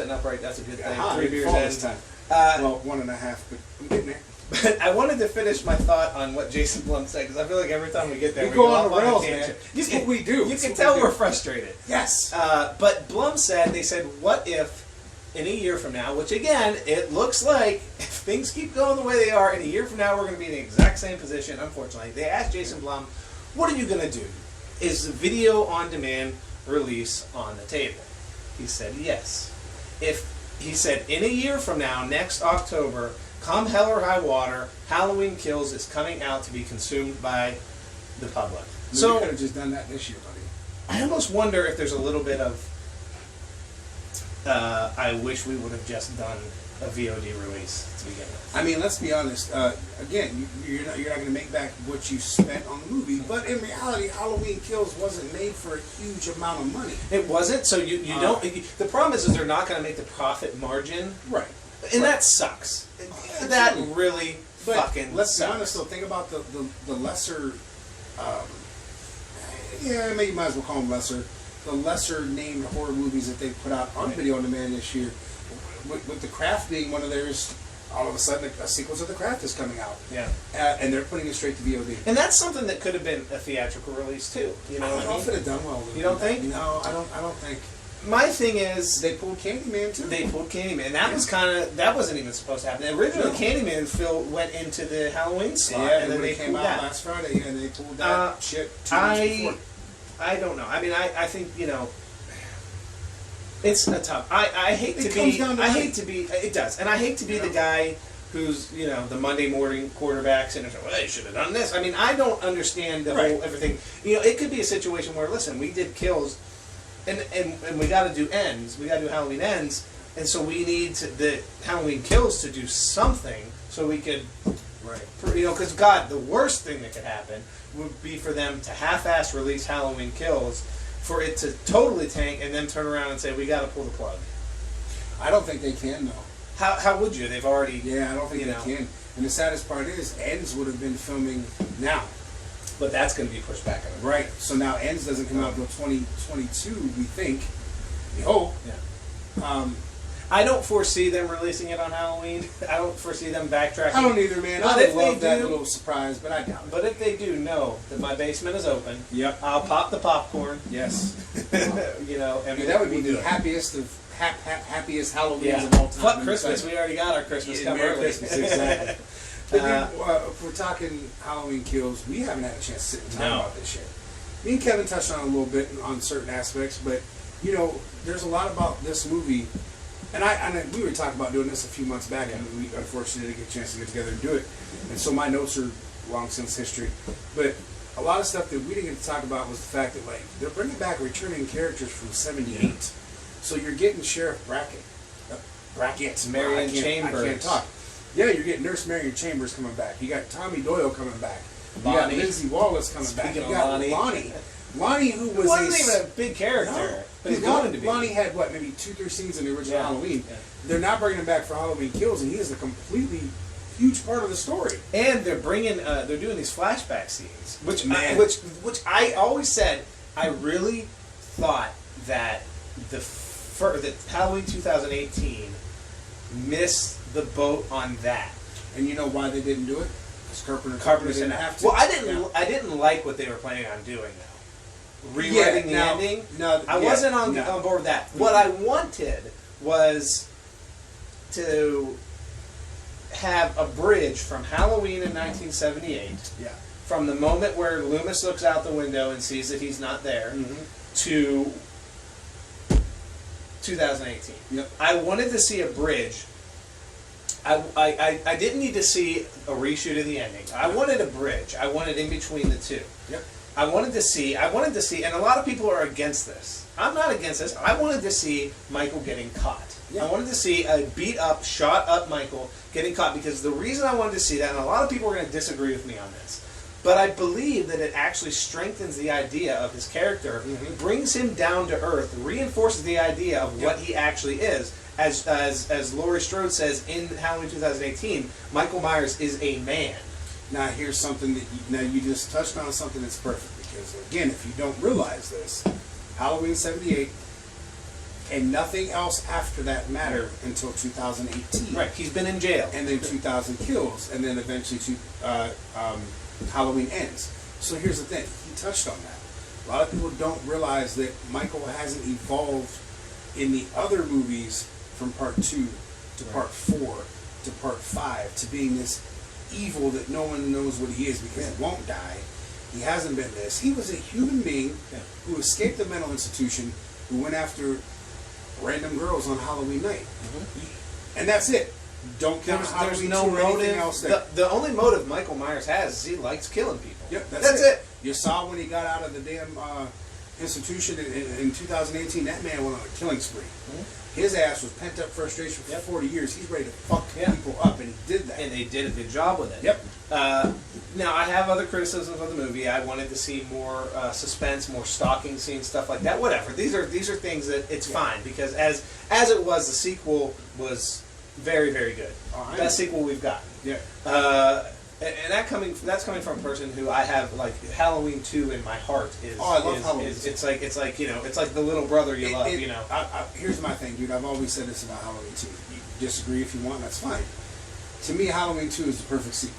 sitting upright. That's a good thing. 3 beers in. this time. Well, 1.5, but I'm getting there. But I wanted to finish my thought on what Jason Blum said, because I feel like every time we get there, we go go on off the rails, a man. tangent. That's what we do. You can tell we're frustrated. Yes. But Blum said, they said, what if in a year from now, which again, it looks like if things keep going the way they are, in a year from now we're going to be in the exact same position, unfortunately. They asked Jason Blum, what are you going to do? Is video on demand release on the table? He said yes. He said, in a year from now, next October, come hell or high water, Halloween Kills is coming out to be consumed by the public. So you could have just done that this year, buddy. I almost wonder if there's a little bit of I wish we would have just done a VOD release to begin with. I mean, let's be honest. Again, you're not going to make back what you spent on the movie, but in reality, Halloween Kills wasn't made for a huge amount of money. It wasn't. So you don't. The problem is they're not going to make the profit margin, right? And that sucks. That really fucking. Let's sucks. be honest though. Think about the lesser. Yeah, maybe you might as well call them lesser. The lesser named horror movies that they put out on video on demand this year, with The Craft being one of theirs, all of a sudden a sequence of The Craft is coming out. Yeah. And they're putting it straight to VOD. And that's something that could have been a theatrical release too. You know, I don't know if it had done well. You don't think? No, I don't think. My thing is, they pulled Candyman too. They pulled Candyman, and that was that wasn't even supposed to happen. Originally, Candyman Phil went into the Halloween slot, and then they came pulled out that last Friday, and they pulled that shit 2 months before. I don't know. I mean, I think, you know, it's a tough. I hate to be. I hate to be. It does, and I hate to be the guy who's, you know, the Monday morning quarterbacks and well, they should have done this. I mean, I don't understand the whole everything. You know, it could be a situation where, listen, we did Kills, and we got to do Ends. We got to do Halloween Ends, and so we need the Halloween Kills to do something so we could. Right. You know, because God, the worst thing that could happen would be for them to half-ass release Halloween Kills, for it to totally tank, and then turn around and say, we got to pull the plug. I don't think they can, though. How would you? They've already... Yeah, I don't think they can. And the saddest part is, Ends would have been filming now. But that's going to be pushed back. Right. So now Ends doesn't come out until 2022, we think. We hope. Yeah. I don't foresee them releasing it on Halloween. I don't foresee them backtracking. I don't either, man. I would love that little surprise, but I doubt it. But if they do, know that my basement is open. Yep. I'll pop the popcorn. Yes. You know, and that would be the happiest of happiest Halloweens of all time. Fuck Christmas. We already got our Christmas come Merry early. Christmas, exactly. But then, if we're talking Halloween Kills, we haven't had a chance to sit and talk about this yet. Me and Kevin touched on it a little bit on certain aspects, but you know, there's a lot about this movie. And we were talking about doing this a few months back, and we unfortunately didn't get a chance to get together and do it. And so my notes are long since history. But a lot of stuff that we didn't get to talk about was the fact that, like, they're bringing back returning characters from '78. So you're getting Sheriff Brackett, Marion Chambers. I can't talk. Yeah, you're getting Nurse Marion Chambers coming back. You got Tommy Doyle coming back. Lonnie. You got Lindsay Wallace coming back. You got Lonnie. Lonnie, who wasn't even a big character, but he's going to be. Lonnie had what, maybe 2-3 scenes in the original Halloween. Yeah. They're not bringing him back for Halloween Kills, and he is a completely huge part of the story. And they're bringing, they're doing these flashback scenes, which I always said, I really thought that the Halloween 2018 missed the boat on that. And you know why they didn't do it? Because Carpenter didn't have to. Well, I didn't like what they were planning on doing though. Rewriting the ending. I wasn't on board with that. What I wanted was to have a bridge from Halloween in 1978, from the moment where Loomis looks out the window and sees that he's not there, to 2018. Yep. I wanted to see a bridge. I didn't need to see a reshoot of the ending. I wanted a bridge. I wanted in between the two. Yep. I wanted to see, and a lot of people are against this. I'm not against this. I wanted to see Michael getting caught. Yeah. I wanted to see a beat up, shot up Michael getting caught, because the reason I wanted to see that, and a lot of people are going to disagree with me on this, but I believe that it actually strengthens the idea of his character, brings him down to earth, reinforces the idea of what he actually is. As Laurie Strode says in Halloween 2018, Michael Myers is a man. Now here's something that you just touched on something that's perfect, because again, if you don't realize this, Halloween '78 And nothing else after that mattered until 2018. Right, he's been in jail. And then 2000 Kills, and then eventually Halloween Ends. So here's the thing, he touched on that. A lot of people don't realize that Michael hasn't evolved in the other movies from part 2 to part 4 to part 5 to being this evil that no one knows what he is because he won't die. He hasn't been this. He was a human being who escaped a mental institution, who went after random girls on Halloween night. And that's it. Don't count there's no motive. Else the only motive Michael Myers has is he likes killing people. Yep, that's it. You saw when he got out of the damn institution in 2018, that man went on a killing spree. His ass was pent up frustration for 40 years. He's ready to fuck people up, and he did that. And they did a good job with it. Yep. Now, I have other criticisms of the movie. I wanted to see more suspense, more stalking scenes, stuff like that. Whatever. These are things that it's fine because as it was, the sequel was very, very good. Best sequel we've gotten. Yeah. And that's coming from a person who I have like Halloween 2 in my heart. I love Halloween. It's like it's like the little brother you love. Here's my thing, dude. I've always said this about Halloween 2. You disagree if you want, that's fine. To me, Halloween 2 is the perfect sequel.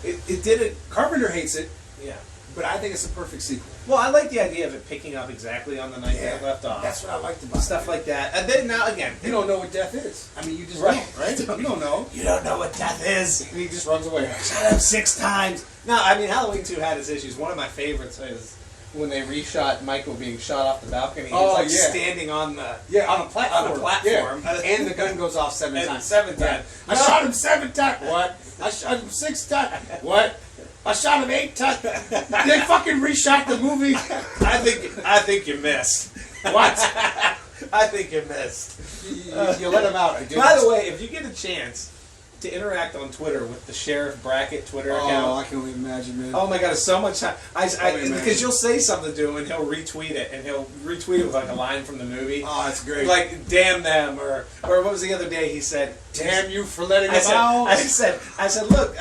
It did it. Carpenter hates it. Yeah. But I think it's a perfect sequel. Well, I like the idea of it picking up exactly on the night that it left off. That's what I liked about stuff like that. And then now again, you don't know what death is. I mean, you just don't, right? You don't know. You don't know what death is. And he just runs away. Shut up 6 times. No, I mean Halloween 2 had its issues. One of my favorites is when they reshot Michael being shot off the balcony. He's standing on the on a platform. Yeah. And the gun goes off 7 times. 7 times. I shot him 7 times. What? I shot him 6 times. What? I shot him 8 times. They fucking reshot the movie. I think you missed. What? I think you missed. You let him out. By the way, if you get a chance to interact on Twitter with the Sheriff Brackett Twitter account. Oh, I can only imagine, man. Oh my God, it's so much time. Because you'll say something to him and he'll retweet it, and he'll retweet it with like a line from the movie. Oh, that's great. Like, damn them, or what was the other day he said? Damn you for letting them out. I said, look,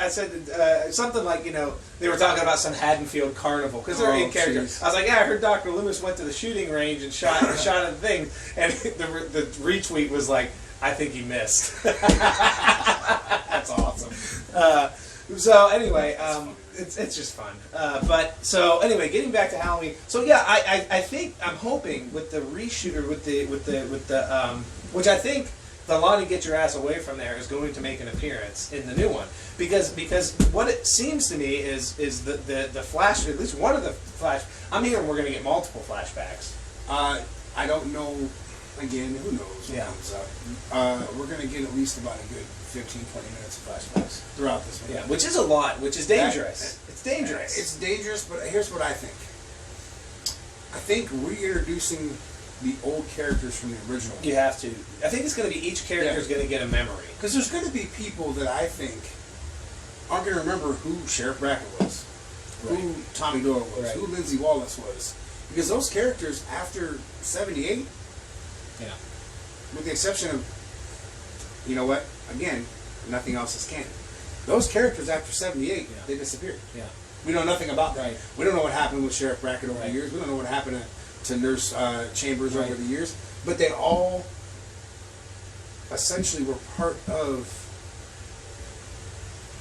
something like, they were talking about some Haddonfield carnival, because they're in character. Geez. I was like, yeah, I heard Dr. Loomis went to the shooting range and shot a thing, and the retweet was like, I think he missed. That's awesome. So anyway, it's just fun. But so anyway, getting back to Halloween. So yeah, I think I'm hoping with the reshooter with the which I think the Lonnie Get Your Ass Away From There is going to make an appearance in the new one because what it seems to me is the flash, at least one of the flash. I'm hearing we're going to get multiple flashbacks. I don't know. Again, who knows what comes up. We're going to get at least about a good 15, 20 minutes of flashbacks throughout this movie. Yeah, which is a lot, which is dangerous. It's dangerous. It's dangerous, but here's what I think. I think reintroducing the old characters from the original. You have to. I think it's going to be each character is going to get a memory. Because there's going to be people that I think aren't going to remember who Sheriff Brackett was, who Tommy Doyle was, who Lindsay Wallace was. Because those characters, after 78... Yeah. With the exception of, you know what? Again, nothing else is canon. Those characters after 78, they disappeared. Yeah. We know nothing about them. Right. We don't know what happened with Sheriff Brackett over the years. We don't know what happened to Nurse Chambers over the years. But they all essentially were part of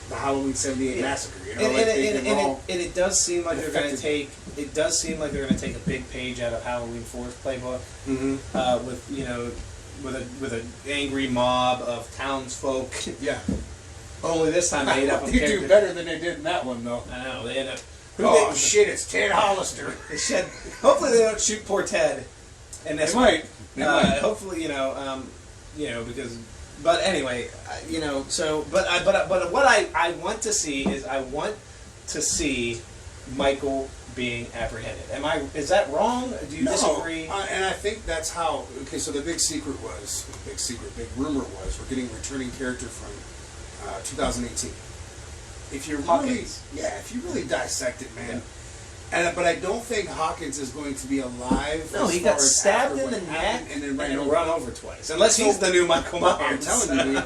the Halloween 78 massacre. You know, and it does seem like they're going to take. It does seem like they're going to take a big page out of Halloween 4's playbook, with an angry mob of townsfolk. Yeah. Only this time made up of characters. They do better than they did in that one, though. I know they end up. Shit! It's Ted Hollister. Hopefully they don't shoot poor Ted. And they might. Hopefully, because. But anyway, So, but what I want to see is Michael being apprehended. Is that wrong? Do you disagree? And I think that's how. Okay, so the big rumor was we're getting a returning character from 2018. If you really dissect it, man. But I don't think Hawkins is going to be alive. No, he got stabbed in the neck and then ran over twice. Unless he's the new Michael Myers. I'm telling you, dude,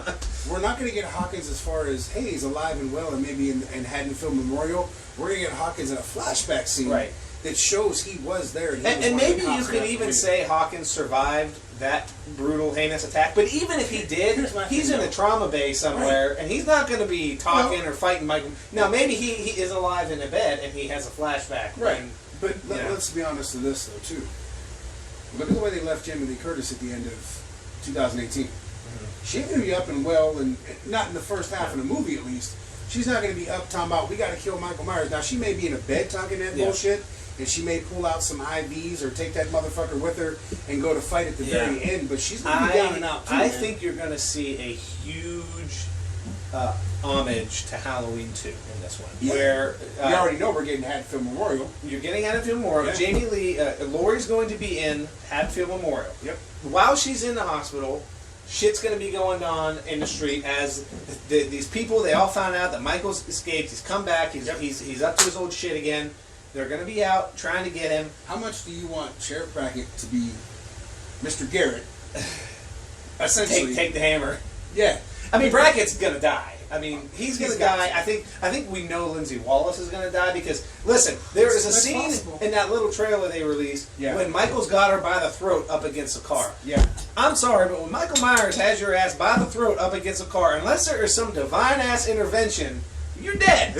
we're not going to get Hawkins as far as, hey, he's alive and well, and maybe in Haddonfield Memorial. We're going to get Hawkins in a flashback scene. Right. that shows he was there. And maybe you could even say Hawkins survived that brutal, heinous attack. But even if he did, he's in a trauma bay somewhere, and he's not going to be talking or fighting Michael. Now, maybe he is alive in a bed, and he has a flashback. Right. But let's be honest with this, though, too. Look at the way they left Jamie Lee Curtis at the end of 2018. She ain't going to be up and well, and not in the first half of the movie, at least. She's not going to be up talking about, we got to kill Michael Myers. Now, she may be in a bed talking that bullshit, and she may pull out some IVs or take that motherfucker with her and go to fight at the very end, but she's going to be down and out, too, I think you're going to see a huge homage to Halloween 2 in this one. Yeah. Where you already know we're getting Haddonfield Memorial. You're getting Haddonfield Memorial. Yeah. Jamie Lee, Laurie's going to be in Haddonfield Memorial. Yep. While she's in the hospital, shit's going to be going on in the street as these people, they all found out that Michael's escaped. He's come back. He's up to his old shit again. They're going to be out trying to get him. How much do you want Sheriff Brackett to be Mr. Garrett? Essentially. Take the hammer. Yeah. I mean, Brackett's going to die. I mean, he's going to die. I think we know Lindsay Wallace is going to die because, listen, there is a scene in that little trailer they released when Michael's got her by the throat up against a car. Yeah. I'm sorry, but when Michael Myers has your ass by the throat up against a car, unless there is some divine-ass intervention, you're dead.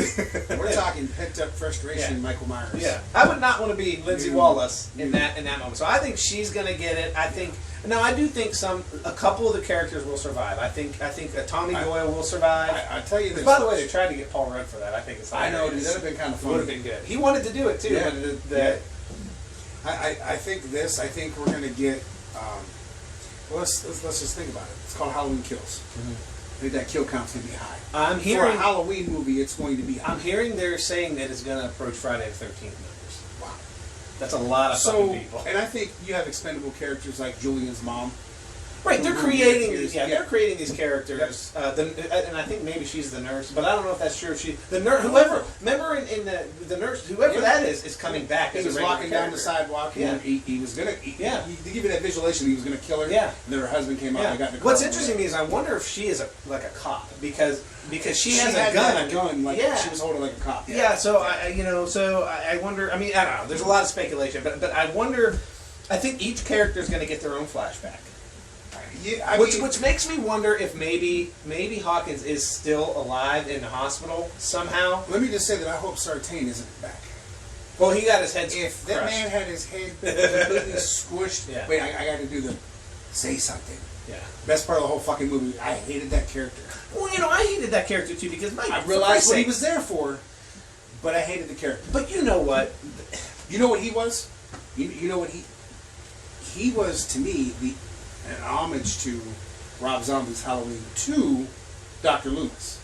We're talking pent-up frustration, Michael Myers. Yeah. I would not want to be Lindsay Wallace in that moment. So I think she's going to get it. I do think a couple of the characters will survive. I think Tommy Doyle will survive. I tell you this. By the way, they tried to get Paul Rudd for that. I think it's hilarious. I know, dude. That would have been kind of fun. Would have been good. He wanted to do it too. Yeah. I think we're going to get. Let's just think about it. It's called Halloween Kills. Mm-hmm. I think that kill count's going to be high. I'm hearing for a Halloween movie, it's going to be high. I'm hearing they're saying that it's going to approach Friday the 13th numbers. Wow, that's a lot of fucking people. And I think you have expendable characters like Julian's mom. Right, they're creating these. They're creating these characters. And I think maybe she's the nurse, but I don't know if that's true. The nurse, whoever. Remember in the nurse, whoever that is coming back. He was walking down the sidewalk. And he was gonna. To give you that visualization, he was gonna kill her. Yeah. And then her husband came out. And got in the car. What's interesting to me is I wonder if she is like a cop because she has a gun. Like she was holding like a cop. Yeah. So I wonder. I mean, I don't know. There's a lot of speculation, but I wonder. I think each character is going to get their own flashback. Yeah, which makes me wonder if maybe Hawkins is still alive in the hospital somehow. Let me just say that I hope Sartain isn't back. Well, he got his head If that man had his head completely squished... Yeah. Wait, I got to do the... Say something. Yeah. Best part of the whole fucking movie. I hated that character. Well, I hated that character too because I realized what he was there for, but I hated the character. But you know what? You know what he was? You know what he... He was, to me, an homage to Rob Zombie's Halloween 2, Dr. Loomis.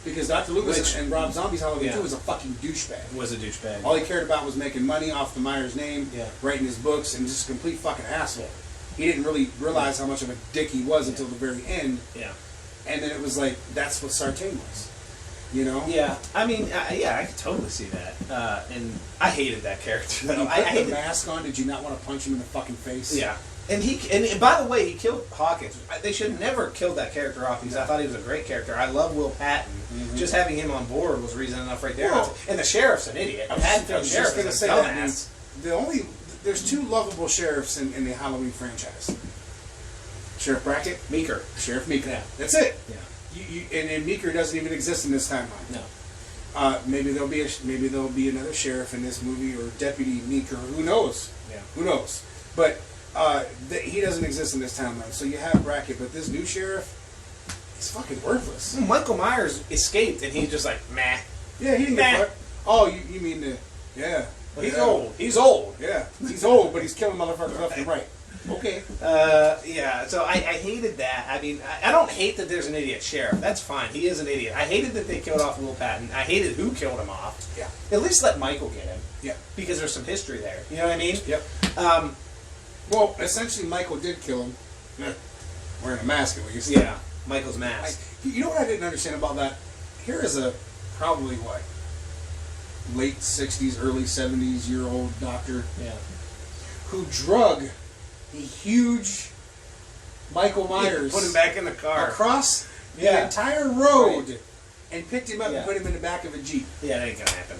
Because Dr. Loomis and Rob Zombie's Halloween 2 was a fucking douchebag. Was a douchebag. All he cared about was making money off the Myers name, writing his books, and just a complete fucking asshole. He didn't really realize how much of a dick he was until the very end. Yeah. And then it was like, that's what Sartain was. You know? Yeah. I mean, I could totally see that. And I hated that character. When he put the mask on, did you not want to punch him in the fucking face? Yeah. And by the way, he killed Hawkins. They should have never killed that character off because I thought he was a great character. I love Will Patton. Mm-hmm. Just having him on board was reason enough right there. Well, and the sheriff's an idiot. I was just going to say that. There's two lovable sheriffs in the Halloween franchise. Sheriff Brackett, Meeker. Sheriff Meeker. Yeah. That's it. Yeah. And Meeker doesn't even exist in this timeline. No. Maybe there'll be another sheriff in this movie or Deputy Meeker. Who knows? Yeah. Who knows? But he doesn't exist in this timeline. So you have Brackett, but this new sheriff, he's fucking worthless. Michael Myers escaped, and he's just like, meh. Yeah, he didn't get fucked. Oh, you mean the... Yeah. He's old. He's old. Yeah. He's old, but he's killing motherfuckers left and right. Okay. Yeah, so I hated that. I mean, I don't hate that there's an idiot sheriff. That's fine. He is an idiot. I hated that they killed off Will Patton. I hated who killed him off. Yeah. At least let Michael get him. Yeah. Because there's some history there. You know what I mean? Yep. Well, essentially, Michael did kill him. Wearing a mask, at least. Yeah. Michael's mask. You know what I didn't understand about that? Here is a probably late 60s, early 70s year old doctor. Yeah. Who drug a huge Michael Myers, put him back in the car across the entire road, and picked him up and put him in the back of a Jeep. Yeah, that ain't gonna happen.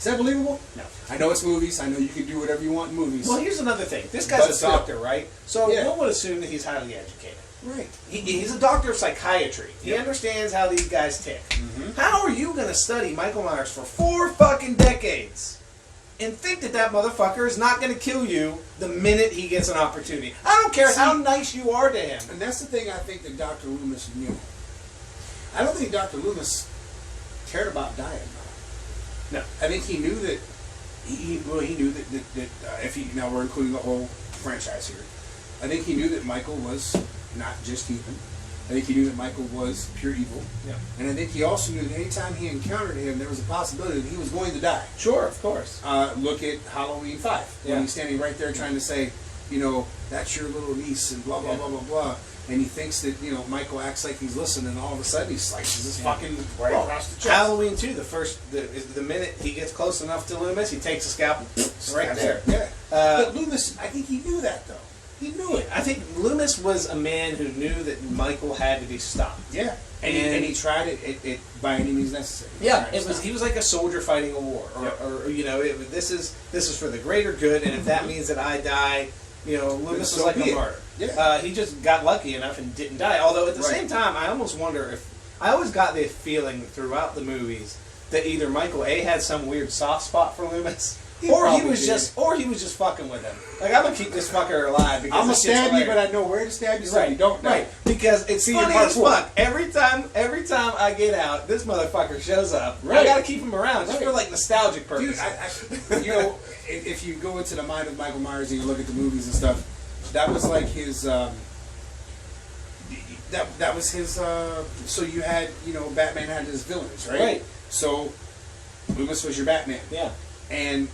Is that believable? No. I know it's movies. I know you can do whatever you want in movies. Well, here's another thing. This guy's a doctor, right? So one would assume that he's highly educated. Right. He's a doctor of psychiatry. He understands how these guys tick. How are you going to study Michael Myers for 4 fucking decades and think that that motherfucker is not going to kill you the minute he gets an opportunity? I don't care how nice you are to him. And that's the thing I think that Dr. Loomis knew. I don't think Dr. Loomis cared about dying. No. I think he knew that he knew that if he, now we're including the whole franchise here, I think he knew that Michael was not just human. I think he knew that Michael was pure evil. Yeah. And I think he also knew that anytime he encountered him, there was a possibility that he was going to die. Sure, of course. Look at Halloween 5. When he's standing right there trying to say, you know, that's your little niece and blah, blah, blah, blah, blah. And he thinks that, you know, Michael acts like he's listening, and all of a sudden he slices his fucking right across the chest. Halloween 2, the minute he gets close enough to Loomis, he takes a scalpel right there. Yeah. But Loomis, I think he knew that, though. He knew it. I think Loomis was a man who knew that Michael had to be stopped. Yeah. And he tried it by any means necessary. Yeah, he was like a soldier fighting a war, or you know, this is for the greater good, and if that means that I die, you know, Loomis was like a martyr. Yeah. He just got lucky enough and didn't die. Although at the same time, I almost wonder if I always got the feeling throughout the movies that either Michael A had some weird soft spot for Loomis. Or he was just fucking with him. Like, I'm gonna keep this fucker alive because I'm gonna stab you, but I know where to stab you, so you don't know. Right, because it's funny as fuck. Every time I get out, this motherfucker shows up. Right. I gotta keep him around just for like nostalgic purposes. Dude, you know, if you go into the mind of Michael Myers and you look at the movies and stuff, that was like his. That was his. So you had, you know, Batman had his villains, right? Right. So Loomis was your Batman. Yeah. And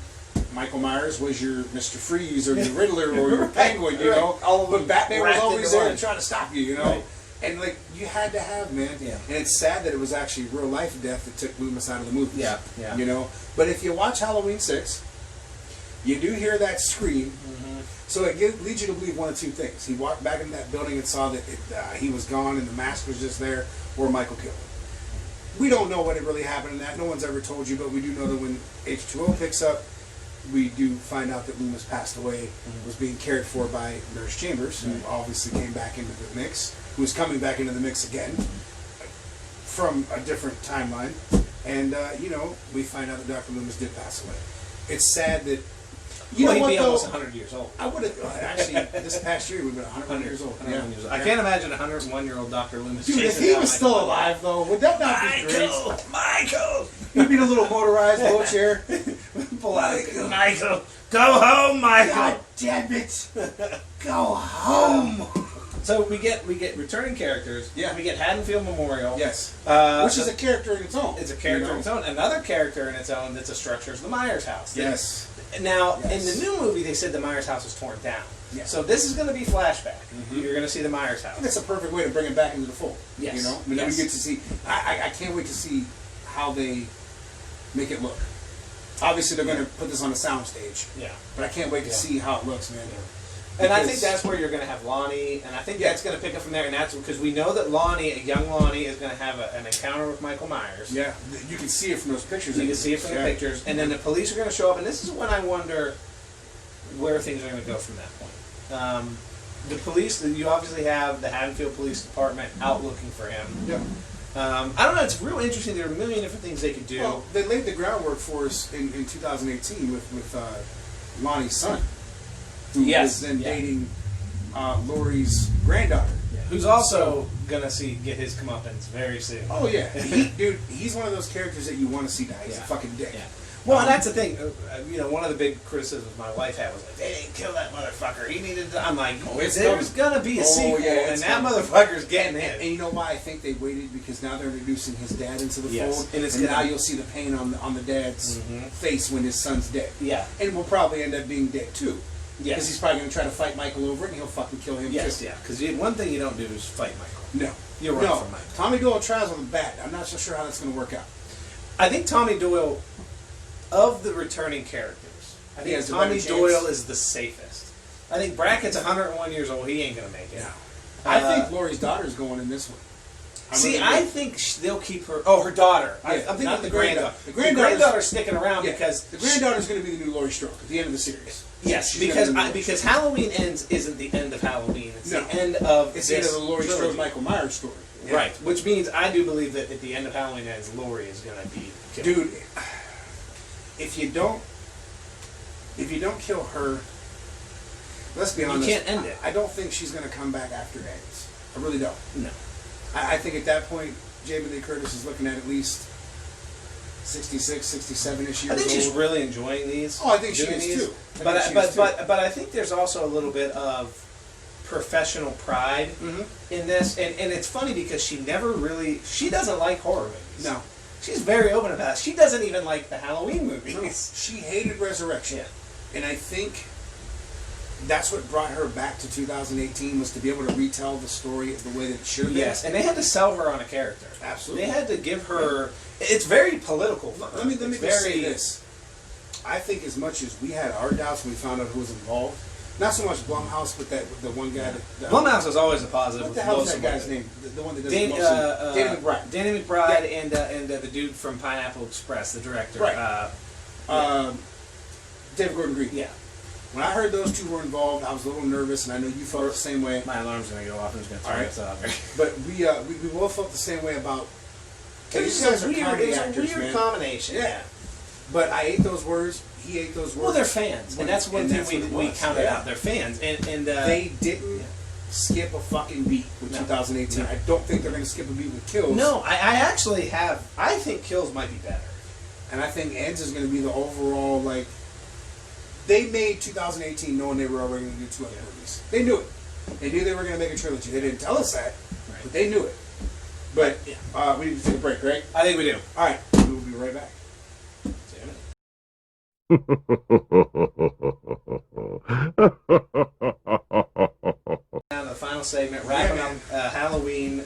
Michael Myers was your Mr. Freeze or your Riddler or your Penguin, you know. But Batman was always there to try to stop you, you know. Right. And like you had to have, man. Yeah. And it's sad that it was actually real life death that took Loomis out of the movies. Yeah. Yeah. You know. But if you watch Halloween 6, you do hear that scream. So it leads you to believe one of two things. He walked back into that building and saw that he was gone and the mask was just there, or Michael killed him. We don't know what really happened in that. No one's ever told you, but we do know that when H2O picks up, we do find out that Loomis passed away, was being cared for by Nurse Chambers, who obviously came back into the mix, who was coming back into the mix again from a different timeline. And, you know, we find out that Dr. Loomis did pass away. It's sad that... You know, he'd be almost 100 years old. I would have, actually, this past year we've been 100 years old. 101 years old. I can't imagine a 101-year-old Dr. Loomis. Dude, if he was still alive, though, would that not be great? Michael! He'd be in a little motorized wheelchair. Michael! Go home, Michael! God damn it! Go home! So we get returning characters. Yeah. We get Haddonfield Memorial. Yes. Which is a character in its own. It's a character in its own. Another character in its own that's a structure is the Myers house. Yes. Now, in the new movie, they said the Myers house was torn down. Yeah. So this is going to be flashback. You're going to see the Myers house. That's a perfect way to bring it back into the fold. Yes. You know? I mean, we get to see... I can't wait to see how they make it look. Obviously, they're going to put this on a soundstage. Yeah. But I can't wait to see how it looks, man. And I think that's where you're going to have Lonnie, and I think that's going to pick up from there, and that's because we know that Lonnie, a young Lonnie, is going to have an encounter with Michael Myers. Yeah, you can see it from those pictures. You can see it from the pictures, and then the police are going to show up, and this is when I wonder where things are going to go from that point. The police, you obviously have the Haddonfield Police Department out looking for him. Yeah. I don't know, it's real interesting. There are a million different things they could do. Well, they laid the groundwork for us in 2018 with Lonnie's son. Who was then dating Laurie's granddaughter. Yeah. Who's also going to get his comeuppance very soon. Oh, yeah. Dude, he's one of those characters that you want to see die. He's a fucking dick. Yeah. Well, and that's the thing. You know, one of the big criticisms my wife had was like, they didn't kill that motherfucker. He needed to... I'm like, there's going to be a sequel, and that motherfucker's getting in. And you know why I think they waited? Because now they're introducing his dad into the fold. And now you'll see the pain on the dad's face when his son's dead. Yeah. And will probably end up being dead, too. Yeah. Because he's probably going to try to fight Michael over it, and he'll fucking kill him. Yes, too. yeah. Because one thing you don't do is fight Michael. No. You're right from Michael. Tommy Doyle tries with a bat. I'm not so sure how that's going to work out. I think Tommy Doyle, of the returning characters, I think Tommy Doyle is the safest. I think Brackett's 101 years old. He ain't going to make it. No. I think Laurie's daughter's going in this one. I think they'll keep her. Oh, her daughter. Yeah, I'm thinking of the granddaughter. The granddaughter's sticking around because the granddaughter's going to be the new Laurie Strode at the end of the series. Yes, because Halloween Ends isn't the end of Halloween. It's the end of the end of the Laurie Strode Michael Myers story. Yeah. Right, which means I do believe that at the end of Halloween Ends, Laurie is going to be killed. Dude, if you don't kill her, let's be honest. You can't end it. I don't think she's going to come back after it ends. I really don't. No. I think at that point, Jamie Lee Curtis is looking at least 66, 67-ish years old. I think she's really enjoying these. Oh, I think she is too. But I think there's also a little bit of professional pride in this, and it's funny because she doesn't like horror movies. No. She's very open about it. She doesn't even like the Halloween movies. No. She hated Resurrection. Yeah. And I think that's what brought her back to 2018 was to be able to retell the story the way that it should have been. Yes, and they had to sell her on a character. Absolutely. They had to give her... It's very political for her. Let me just say this. I think as much as we had our doubts when we found out who was involved, not so much Blumhouse, but the one guy that... Blumhouse is always a positive. What the hell is that guy's name? The one that does Danny McBride. Danny McBride and the dude from Pineapple Express, the director. Right. David Gordon Green. Yeah. When I heard those two were involved, I was a little nervous, and I know you felt the same way. My alarm's going to go off and it's going to throw us out there. But we both felt the same way about... It's a weird combination. Yeah. But I ate those words. He ate those words. Well, they're fans, and that's one thing we counted out. They're fans, and they didn't skip a fucking beat with 2018. I don't think they're going to skip a beat with Kills. No, I actually have. I think Kills might be better, and I think Ends is going to be the overall like. They made 2018 knowing they were already going to do 2 other movies. They knew it. They knew they were going to make a trilogy. They didn't tell us that, but they knew it. But we need to take a break, right? I think we do. All right, we will be right back. Now the final segment, wrapping up Halloween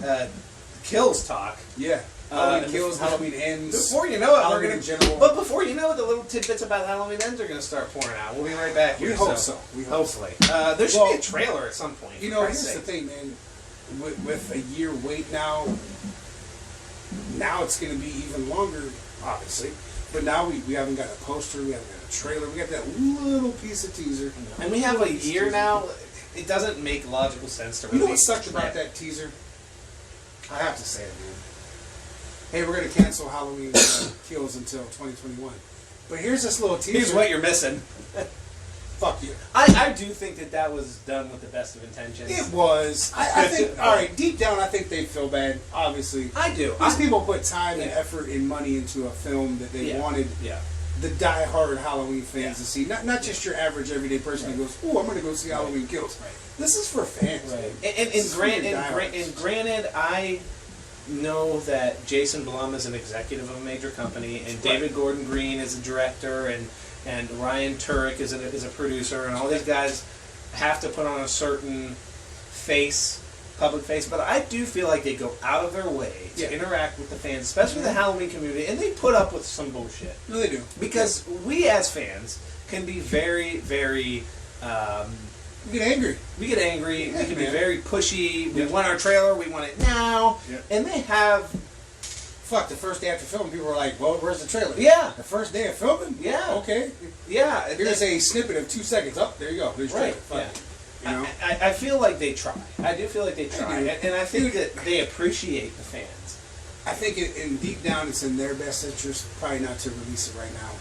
Kills talk. Yeah. Halloween Kills, Halloween Ends. Before you know it, Halloween in general. But before you know it, the little tidbits about Halloween Ends are going to start pouring out. We'll be right back here. We hope so. Hopefully. There should be a trailer at some point. You know, here's the thing, man. With a year wait now it's going to be even longer, obviously. But now we haven't got a poster, we haven't got a trailer, we got that little piece of teaser. And we have a year now. It doesn't make logical sense to release. You know what sucked about that teaser? I have to say it, man. Hey, we're going to cancel Halloween Kills until 2021. But here's this little teaser. Here's what you're missing. Fuck you. I do think that was done with the best of intentions. It was. I think, all right, deep down, I think they feel bad, obviously. I do. These people put time and effort and money into a film that they wanted the die-hard Halloween fans to see. Not just your average everyday person who goes, oh, I'm going to go see Halloween Kills. Right. This is for fans. Right. And granted, I know that Jason Blum is an executive of a major company, and David Gordon Green is a director, and Ryan Turek is a producer, and all these guys have to put on a certain face, public face, but I do feel like they go out of their way to interact with the fans, especially the Halloween community, and they put up with some bullshit. No, they do. Because we as fans can be very, very... we get angry. We can be very pushy. We want our trailer, we want it now, and they have... Fuck, the first day after filming, people were like, well, where's the trailer? Yeah. The first day of filming? Yeah. Okay. Yeah. Here's a snippet of 2 seconds. Oh, there you go. There's right. trailer. Yeah. You know? I feel like they try. I do feel like they try. And I think that they appreciate the fans. I think in deep down it's in their best interest probably not to release it right now.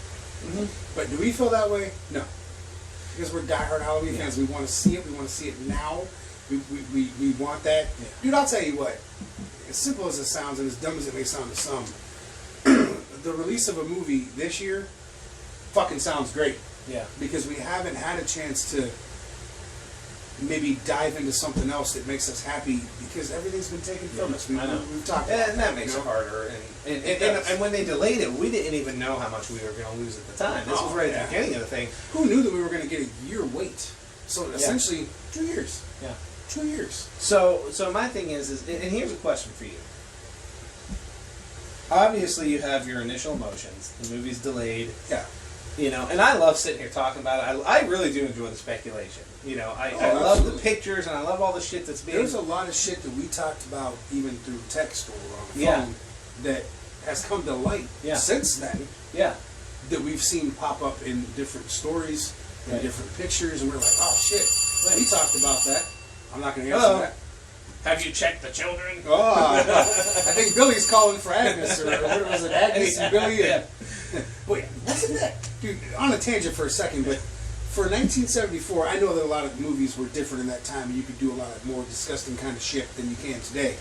Mm-hmm. But do we feel that way? No. Because we're diehard Halloween fans. We want to see it. We want to see it now. We want that. Yeah. Dude, I'll tell you what. As simple as it sounds and as dumb as it may sound to some, the release of a movie this year fucking sounds great. Yeah. Because we haven't had a chance to maybe dive into something else that makes us happy because everything's been taken from us. We've talked about and that makes it harder. And when they delayed it, we didn't even know how much we were going to lose at the time. This was right at the beginning of the thing. Who knew that we were going to get a year wait? So essentially 2 years. Yeah. 2 years. So my thing is, and here's a question for you. Obviously, you have your initial emotions. The movie's delayed. Yeah. You know, and I love sitting here talking about it. I really do enjoy the speculation. You know, I love the pictures and I love all the shit that's being... There's a lot of shit that we talked about even through text or on the phone that has come to light since then. Yeah. That we've seen pop up in different stories, in different pictures, and we're like, oh shit, we talked about that. I'm not going to answer that. Have you checked the children? Oh, I think Billy's calling for Agnes, or what was it, Agnes and Billy? But wasn't that, dude, on a tangent for a second, but for 1974, I know that a lot of movies were different in that time, and you could do a lot of more disgusting kind of shit than you can today.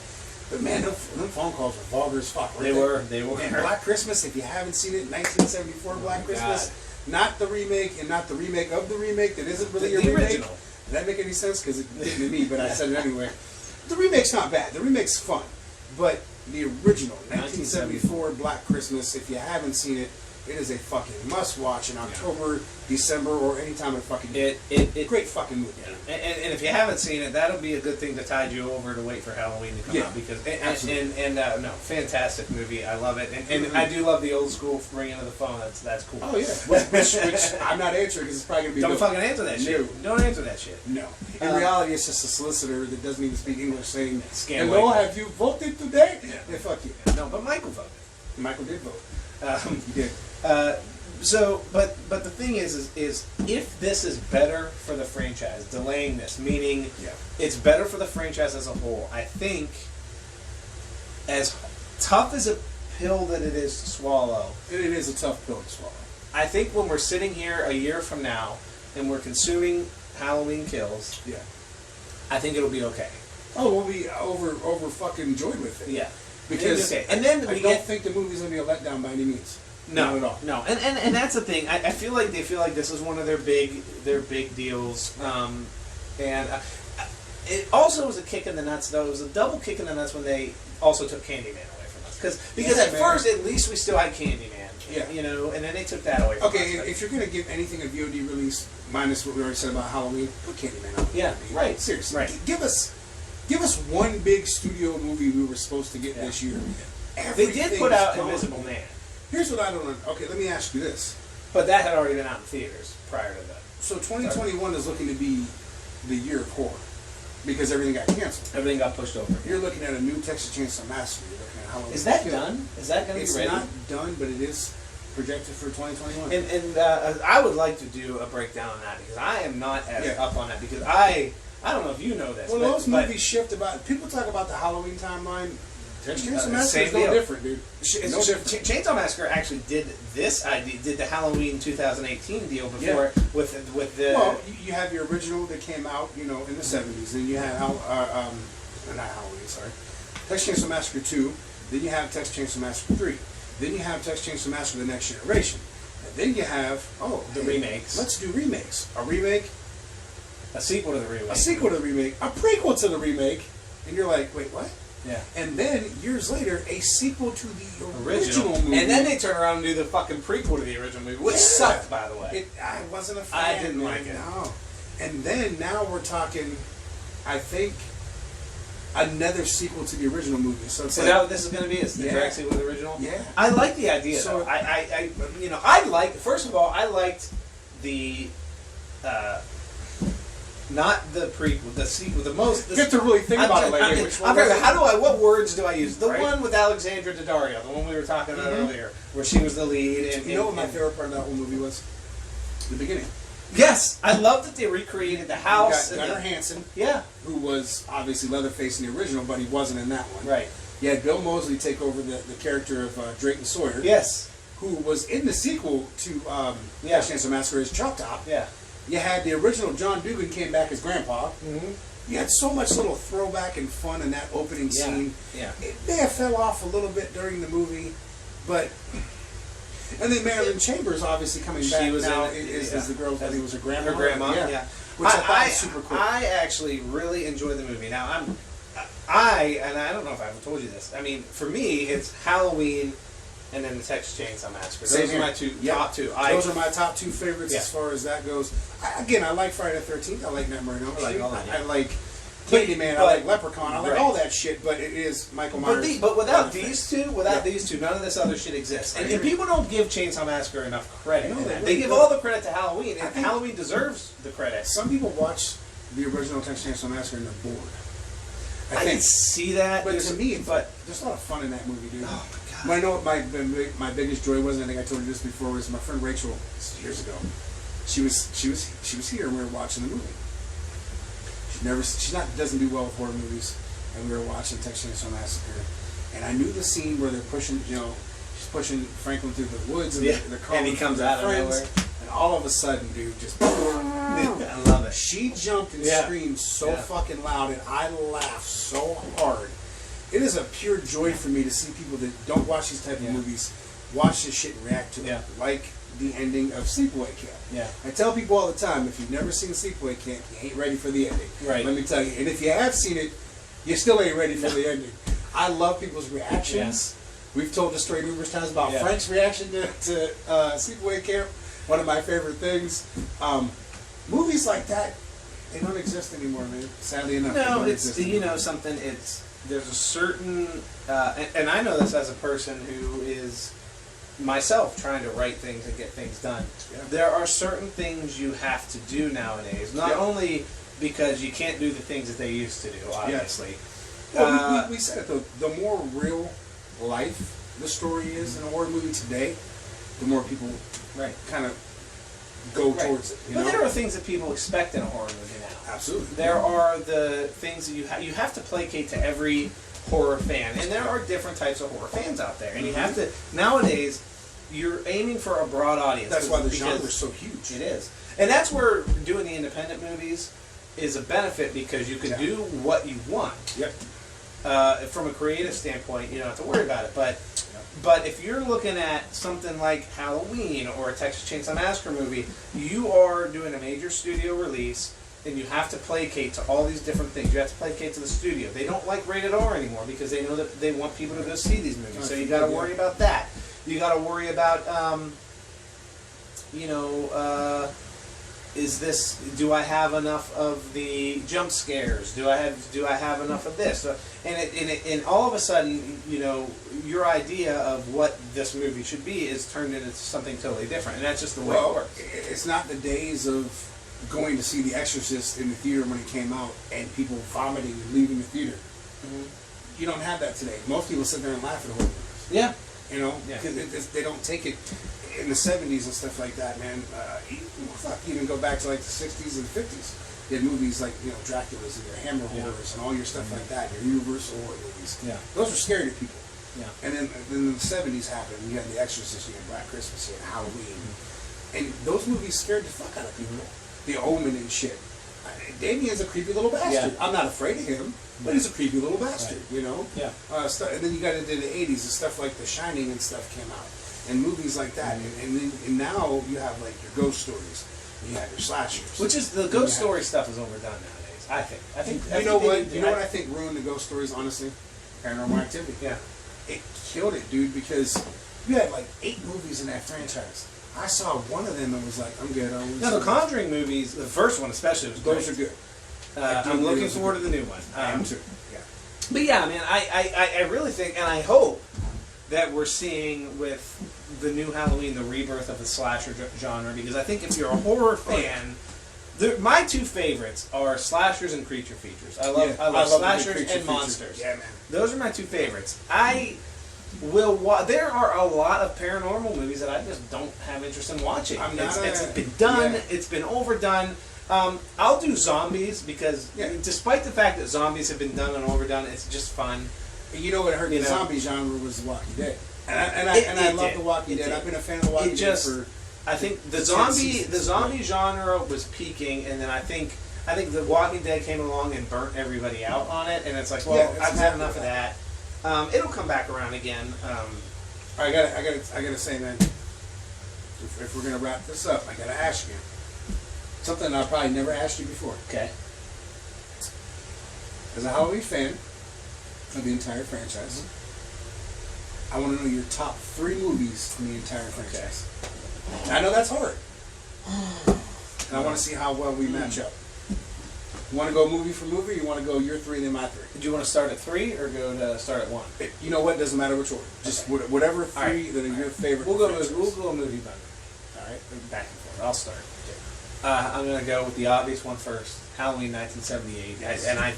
But man, them phone calls were vulgar as fuck. They were. And Black Christmas, if you haven't seen it, 1974 Black Christmas, not the remake, and not the remake of the remake that isn't really a remake. Original. Did that make any sense? Because it didn't to me, but I said it anyway. The remake's not bad. The remake's fun. But the original, 1974 Black Christmas, if you haven't seen it, it is a fucking must-watch in October, December, or any time of fucking year. Great fucking movie. Yeah. And if you haven't seen it, that'll be a good thing to tide you over to wait for Halloween to come out. Because no, fantastic movie. I love it. And I do love the old school ringing of the phone. That's cool. Oh, yeah. Which I'm not answering because it's probably going to be... Don't fucking answer that shit. Don't answer that shit. No. In reality, it's just a solicitor that doesn't even speak English saying, Scam hello, have you voted today? Yeah, fuck you. No, but Michael voted. Michael did vote. He did. But the thing is if this is better for the franchise, delaying this, meaning it's better for the franchise as a whole, I think as tough as a pill that it is to swallow... It is a tough pill to swallow. I think when we're sitting here a year from now and we're consuming Halloween Kills, I think it'll be okay. Oh, we'll be over fucking joyed with it. Yeah. Because and then I don't think the movie's going to be a letdown by any means. No, not at all. No, and that's the thing. I feel like they feel like this is one of their big deals, and it also was a kick in the nuts. Though it was a double kick in the nuts when they also took Candyman away from us. Because at first at least we still had Candyman. Yeah. You know, and then they took that away from us. Okay, if you're going to give anything a VOD release, minus what we already said about Halloween, put Candyman on. Yeah, right. Seriously, right. Give us one big studio movie we were supposed to get this year. They did put out Invisible Man. Here's what I don't know. Okay, let me ask you this. But that had already been out in theaters prior to that. So 2021 is looking to be the year of horror because everything got canceled. Everything got pushed over. You're looking at a new Texas Chainsaw Massacre. You're looking at Halloween. Is that done? Is that going to be ready? It's not done, but it is projected for 2021. And I would like to do a breakdown on that because I am not as up on that because I don't know if you know this. Well, those movies shift about. People talk about the Halloween timeline. Chainsaw Massacre is no different, dude. No different. Chainsaw Massacre actually did this idea, did the Halloween 2018 deal before with the. Well, you have your original that came out, you know, in the 70s. Then you have not Halloween, sorry, Texas Chainsaw Massacre 2. Then you have Texas Chainsaw Massacre 3. Then you have Texas Chainsaw Massacre: The Next Generation. And then you have the remakes. Let's do remakes. A remake, a sequel to the remake, a sequel to the remake, a prequel to the remake, and you're like, wait, what? Yeah. And then, years later, a sequel to the original movie. And then they turn around and do the fucking prequel to the original movie, which sucked, by the way. I wasn't a fan. I didn't like it. No. And then, now we're talking, I think, another sequel to the original movie. So it's is that what this is going to be? Is the direct sequel to the original? Yeah. I like the idea, though. First of all, I liked the... not the prequel, the sequel, the most... You have to really think about it later. What words do I use? The one with Alexandra Daddario, the one we were talking about earlier, where she was the lead. You know what my favorite part of that whole movie was? The beginning. Yes! I love that they recreated the house. You got Gunnar Hansen, who was obviously Leatherface in the original, but he wasn't in that one. Right. You had Bill Moseley take over the character of Drayton Sawyer. Yes. Who was in the sequel to Texas Chainsaw Massacre as Chop Top. Yeah. You had the original John Dugan came back as Grandpa. Mm-hmm. You had so much little throwback and fun in that opening scene. Yeah. It may have fell off a little bit during the movie, but... And then Marilyn Chambers obviously coming back now is the girl that he was her grandma. Her grandma, yeah. Which I thought was super cool. I actually really enjoyed the movie. Now, and I don't know if I ever told you this, I mean, for me, it's Halloween and then the Texas Chainsaw Massacre. Those are my top two. Those are my top two favorites as far as that goes. I like Friday the 13th. I like Nightmare on Elm Street. I like all that. I like Candyman, I like Leprechaun, I like all that shit, but it is Michael Myers. But without these two, none of this other shit exists. And people don't give Chainsaw Massacre enough credit. No, they give all the credit to Halloween, and Halloween deserves the credit. Some people watch the original Texas Chainsaw Massacre and they're bored. I can see that. But to me, there's a lot of fun in that movie, dude. Oh my god! But I know what my biggest joy was, and I think I told you this before, was my friend Rachel years ago. She was here and we were watching the movie. Doesn't do well with horror movies, and we were watching Texas Chainsaw Massacre, and I knew the scene where they're pushing, she's pushing Franklin through the woods, and they're calling, and he comes out of nowhere, and all of a sudden, dude, just I love it. She jumped and screamed so fucking loud, and I laughed so hard. It is a pure joy for me to see people that don't watch these type of movies watch this shit and react to it, like the ending of Sleepaway Camp. Yeah. I tell people all the time, if you've never seen Sleepaway Camp, you ain't ready for the ending. Right. Let me tell you. And if you have seen it, you still ain't ready for the ending. I love people's reactions. Yeah. We've told the story numerous times about Frank's reaction to Sleepaway Camp. One of my favorite things. Movies like that, they don't exist anymore, man. Sadly enough. No, it's something. There's a certain, and I know this as a person who is myself trying to write things and get things done. Yeah. There are certain things you have to do nowadays, not only because you can't do the things that they used to do, obviously. Well, we said it though, the more real life the story is in a horror movie today, the more people kind of go towards it. But there are things that people expect in a horror movie now. Absolutely. There are the things that you have to placate to every horror fan, and there are different types of horror fans out there, and you have to nowadays you're aiming for a broad audience. That's why the genre is so huge. It is, and that's where doing the independent movies is a benefit, because you can do what you want. Yep. From a creative standpoint, you don't have to worry about it. But if you're looking at something like Halloween or a Texas Chainsaw Massacre movie, you are doing a major studio release, and you have to placate to all these different things. You have to placate to the studio. They don't like rated R anymore because they know that they want people to go see these movies. So you got to worry about that. You got to worry about, do I have enough of the jump scares? Do I have enough of this? And all of a sudden, your idea of what this movie should be is turned into something totally different, and that's just the way it works. It's not the days of going to see The Exorcist in the theater when it came out and people vomiting and leaving the theater. Mm-hmm. You don't have that today. Most people sit there and laugh at horror movies. Yeah. Because they don't take it in the 70s and stuff like that, man. Even go back to like the 60s and 50s. You had movies like, Dracula's and your Hammer horrors and all your stuff like that, your Universal horror movies. Yeah. Those were scary to people. Yeah. And then the 70s happened, and you had The Exorcist, you had Black Christmas, you had Halloween. And those movies scared the fuck out of people. The Omen and shit. Damien's a creepy little bastard. Yeah. I'm not afraid of him, but he's a creepy little bastard, Yeah. And then you got into the 80s, and stuff like The Shining and stuff came out. And movies like that. And now you have like your ghost stories. And you have your slashers. Which is, the ghost story stuff is overdone nowadays, I think. You know what I think ruined the ghost stories, honestly? Paranormal Activity. Yeah. It killed it, dude, because you had like 8 movies in that franchise. I saw one of them and was like, I'm good. No, the Conjuring movies, the first one especially, was great. Those are good. I'm looking forward to the new one. I am too. Yeah. But yeah, man, I really think, and I hope that we're seeing with the new Halloween the rebirth of the slasher genre, because I think if you're a horror fan, my 2 favorites are slashers and creature features. I love slashers and monsters. Yeah, man. Those are my 2 favorites. There are a lot of paranormal movies that I just don't have interest in watching. It's been done. Yeah. It's been overdone. I'll do zombies because, despite the fact that zombies have been done and overdone, it's just fun. You know what hurt the zombie genre was The Walking Dead, and I love The Walking Dead. I've been a fan of The Walking Dead for. I think the zombie genre was peaking, and then I think The Walking Dead came along and burnt everybody out on it, and it's like, I've had enough of that. It'll come back around again. I gotta say, man, if we're gonna wrap this up, I gotta ask you something I probably never asked you before. Okay. As a Halloween fan of the entire franchise, I want to know your top 3 movies in the entire franchise. I know that's hard, and I want to see how well we match up. You want to go movie for movie, or you want to go your 3 and then my 3? Do you want to start at 3 or start at 1? You know what? Doesn't matter which order. Just whatever 3 that are your favorite. We'll go movie by movie. All right, back and forth. I'll start. I'm going to go with the obvious one first. Halloween 1978, and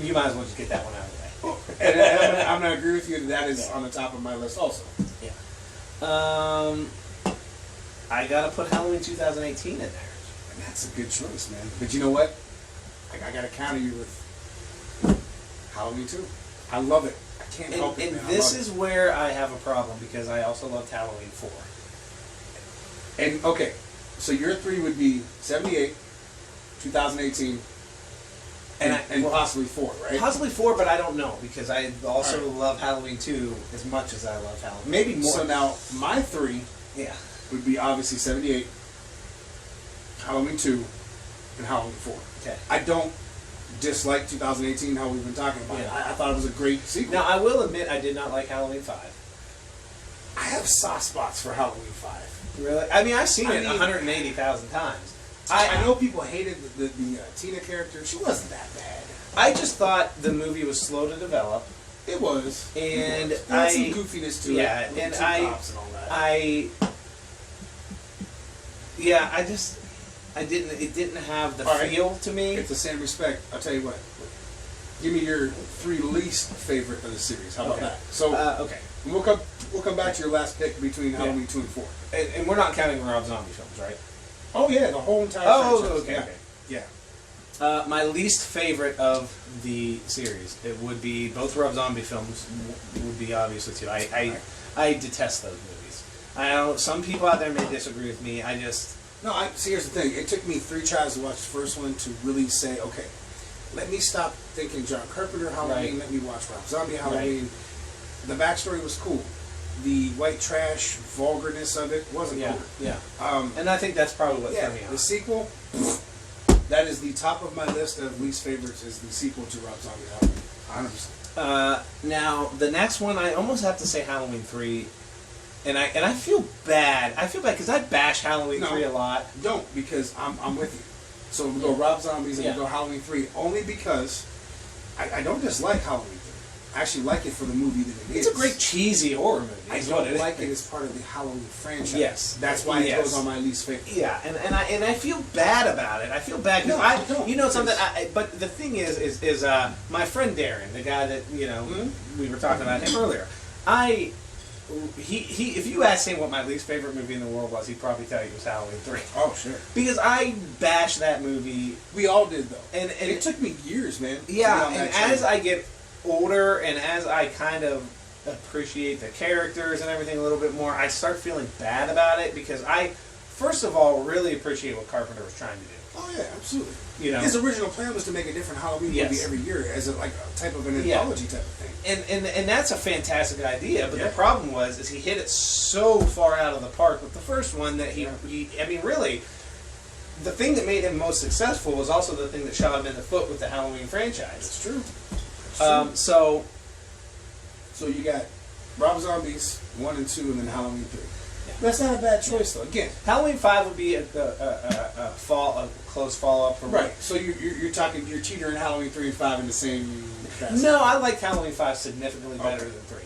you might as well just get that one out of the way. And I'm going to agree with you that is on the top of my list also. Yeah. I got to put Halloween 2018 in there. And that's a good choice, man. But you know what? I got to counter you with Halloween 2. I love it. I can't help it, man. And this is where I have a problem because I also loved Halloween 4. And, okay, so your 3 would be 78, 2018, and possibly 4, right? Possibly 4, but I don't know because I also love Halloween 2 as much as I love Halloween. Maybe more. So now, my 3 would be obviously 78, Halloween 2, and Halloween 4. Okay. I don't dislike 2018, how we've been talking about it. I thought it was a great sequel. Now, I will admit I did not like Halloween 5. I have soft spots for Halloween 5. Really? I mean, I've seen it 180,000 times. I know people hated the Tina character. She wasn't that bad. I just thought the movie was slow to develop. It was. And there was some goofiness to it. Yeah, and and all that. it didn't have the feel to me. It's the same respect. I'll tell you what. Give me your 3 least favorite of the series. How about that? So, okay. We'll come back to your last pick between Halloween 2 and 4. And we're not counting Rob Zombie films, right? Oh yeah, the whole entire franchise. Okay. Yeah. My least favorite of the series, it would be both Rob Zombie films. Would be obviously too. I detest those movies. I know some people out there may disagree with me. See, here's the thing. It took me 3 tries to watch the first one to really say, okay, let me stop thinking John Carpenter Halloween. Let me watch Rob Zombie Halloween. The backstory was cool. The white trash vulgarness of it wasn't cool. Yeah. And I think that's probably what threw me off. The sequel, that is the top of my list of least favorites, is the sequel to Rob Zombie Halloween. 100%. Now, the next one, I almost have to say Halloween 3. And I feel bad. I feel bad because I bash Halloween 3 a lot. Don't, because I'm with you. So we go Rob Zombies and we go Halloween 3 only because I don't dislike Halloween 3. I actually like it for the movie that it is. It's a great cheesy horror movie. I don't like it as part of the Halloween franchise. Yes. That's why it goes on my least favorite. Yeah, and I feel bad about it. I feel bad because you know something. But the thing is my friend Darren, the guy that we were talking about him earlier. If you asked him what my least favorite movie in the world was, he'd probably tell you it was Halloween 3. Oh, sure. Because I bashed that movie. We all did, though. And it took me years, man. Yeah, and as I get older and as I kind of appreciate the characters and everything a little bit more, I start feeling bad about it because I, first of all, really appreciate what Carpenter was trying to do. Oh yeah, absolutely. His original plan was to make a different Halloween movie every year as a type of an anthology type of thing. And that's a fantastic idea, but the problem is he hit it so far out of the park with the first one that he I mean really, the thing that made him most successful was also the thing that shot him in the foot with the Halloween franchise. It's true. So you got Rob Zombies 1 and 2, and then Halloween 3. Yeah. That's not a bad choice, though. Again, Halloween 5 would be a close follow-up from right. So you're teetering Halloween 3 and 5 in the same capacity. No, I like Halloween 5 significantly better than 3.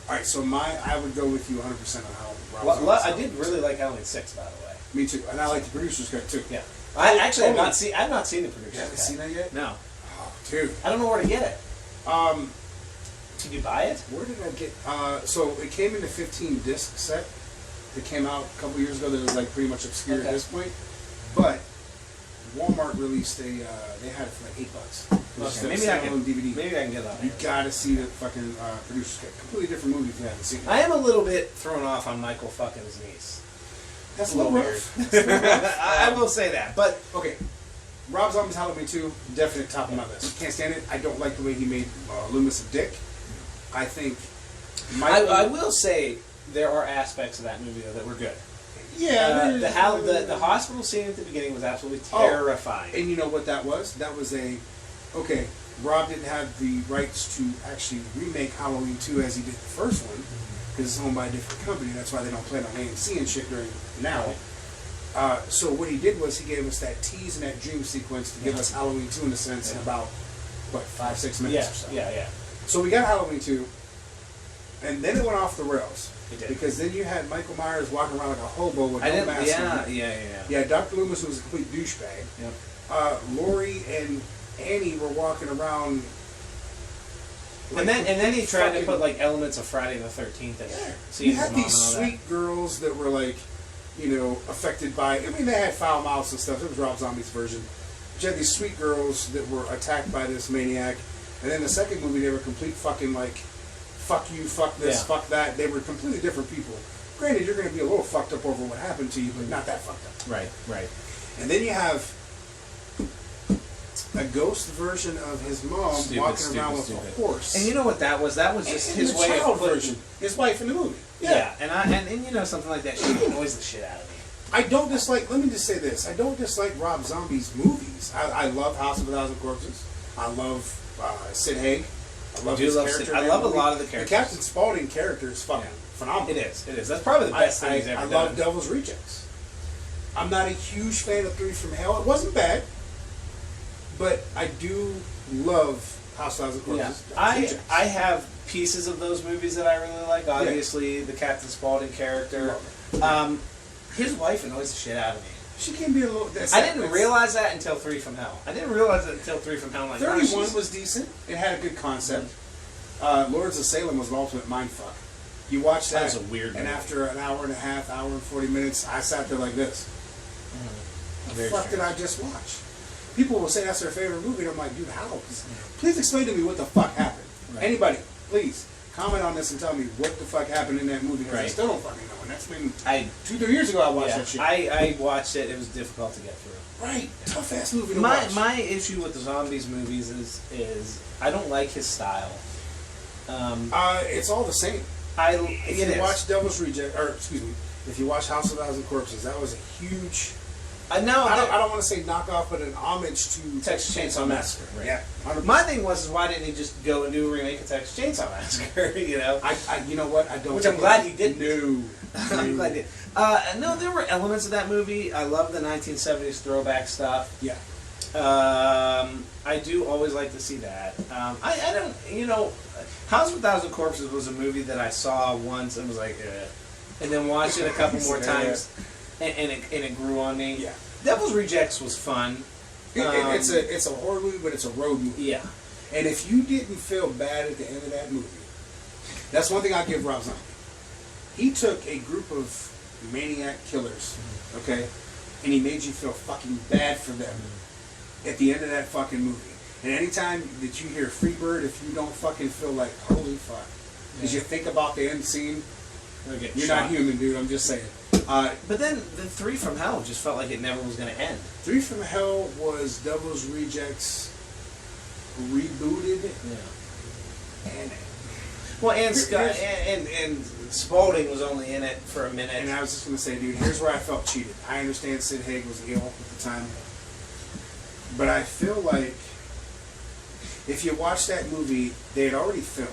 All right, so I would go with you 100% on Halloween. I did really like Halloween 6, by the way. Me too, and I like the producer's cut too. Yeah, I've not seen the producer's cut. You haven't seen that yet? No. Oh, dude, I don't know where to get it. Did you buy it? Where did I get? So it came in a 15 disc set. That came out a couple years ago. That was like pretty much obscure at this point. But Walmart released they had it for like $8. Okay, maybe I can DVD. Maybe I can get that. You gotta see the fucking producer's cut. Completely different movie if you haven't seen it. I am a little bit thrown off on Michael fucking his niece. That's a little weird. I will say that, but okay. Rob Zombie's Halloween 2, definite top of my list. Can't stand it. I don't like the way he made Loomis a dick. I think. I will say there are aspects of that movie though that were good. Yeah, the hospital scene at the beginning was absolutely terrifying. And you know what that was? That was okay. Rob didn't have the rights to actually remake Halloween 2 as he did the first one because it's owned by a different company. That's why they don't plan on AMC and shit during now. So what he did was he gave us that tease and that dream sequence to give us Halloween 2 in a sense in about, what, 5-6 minutes or so. Yeah. So we got Halloween 2, and then it went off the rails. It did. Because then you had Michael Myers walking around like a hobo with no mask on. Yeah, Dr. Loomis was a complete douchebag. Yep. Laurie and Annie were walking around. Like, and then he tried to put like elements of Friday the 13th in there. You had these sweet girls that were like, affected by. I mean, they had foul mouths and stuff. It was Rob Zombie's version. But you had these sweet girls that were attacked by this maniac, and then the second movie they were complete fucking like, fuck you, fuck this, fuck that. They were completely different people. Granted, you're going to be a little fucked up over what happened to you, but not that fucked up. Right. And then you have a ghost version of his mom walking around with a horse. And you know what that was? That was just his way of version. His wife in the movie. Yeah. And something like that shit annoys the shit out of me. I don't dislike. Let me just say this: I don't dislike Rob Zombie's movies. I love House of a Thousand Corpses. I love Sid Haig. I love his character. I love a lot of the characters. The Captain Spaulding character is fucking phenomenal. It is. That's probably the best thing he's ever done. I love Devil's Rejects. I'm not a huge fan of 3 from Hell. It wasn't bad, but I do love House of a Thousand Corpses. Yeah. I have pieces of those movies that I really like. Obviously, the Captain Spaulding character. His wife annoys the shit out of me. She can be a little. I didn't realize that until 3 from Hell. I didn't realize it until 3 from Hell. Like, 31 was decent. It had a good concept. Lords of Salem was an ultimate mindfuck. You watch that, was a weird movie. And after an hour and a half, hour and 40 minutes, I sat there like this. What the fuck did I just watch? People will say that's their favorite movie, and I'm like, dude, how? Please explain to me what the fuck happened. Right. Anybody, please comment on this and tell me what the fuck happened in that movie, because I still don't fucking know. And that's been 2-3 years ago I watched that shit. I watched it. It was difficult to get through. Right. Tough ass movie to watch. My issue with the Zombies movies is I don't like his style. It's all the same. If you watch Devil's Reject, or excuse me, if you watch House of a Thousand Corpses, that was a huge. I don't want to say knockoff, but an homage to Texas Chainsaw Massacre. Right? Yeah. 100%. My thing was, why didn't he just go and do a remake of Texas Chainsaw Massacre? You know. You know what? I don't. Which I'm glad he didn't. No. I'm glad he did. No, there were elements of that movie. I love the 1970s throwback stuff. Yeah. I do always like to see that. I don't, House of a Thousand Corpses was a movie that I saw once and was like, and then watched it a couple more times, and it grew on me. Yeah. Devil's Rejects was fun. It's a horror movie, but it's a road movie. Yeah. And if you didn't feel bad at the end of that movie, that's one thing I give Rob Zombie. He took a group of maniac killers, okay, and he made you feel fucking bad for them at the end of that fucking movie. And anytime that you hear Freebird, if you don't fucking feel like, holy fuck, because you think about the end scene, you're not human, dude, I'm just saying. But then the 3 from Hell just felt like it never was going to end. 3 from Hell was Devil's Rejects rebooted. Yeah. And Spaulding was only in it for a minute. And I was just going to say, dude, here's where I felt cheated. I understand Sid Haig was ill at the time. But I feel like if you watch that movie, they had already filmed.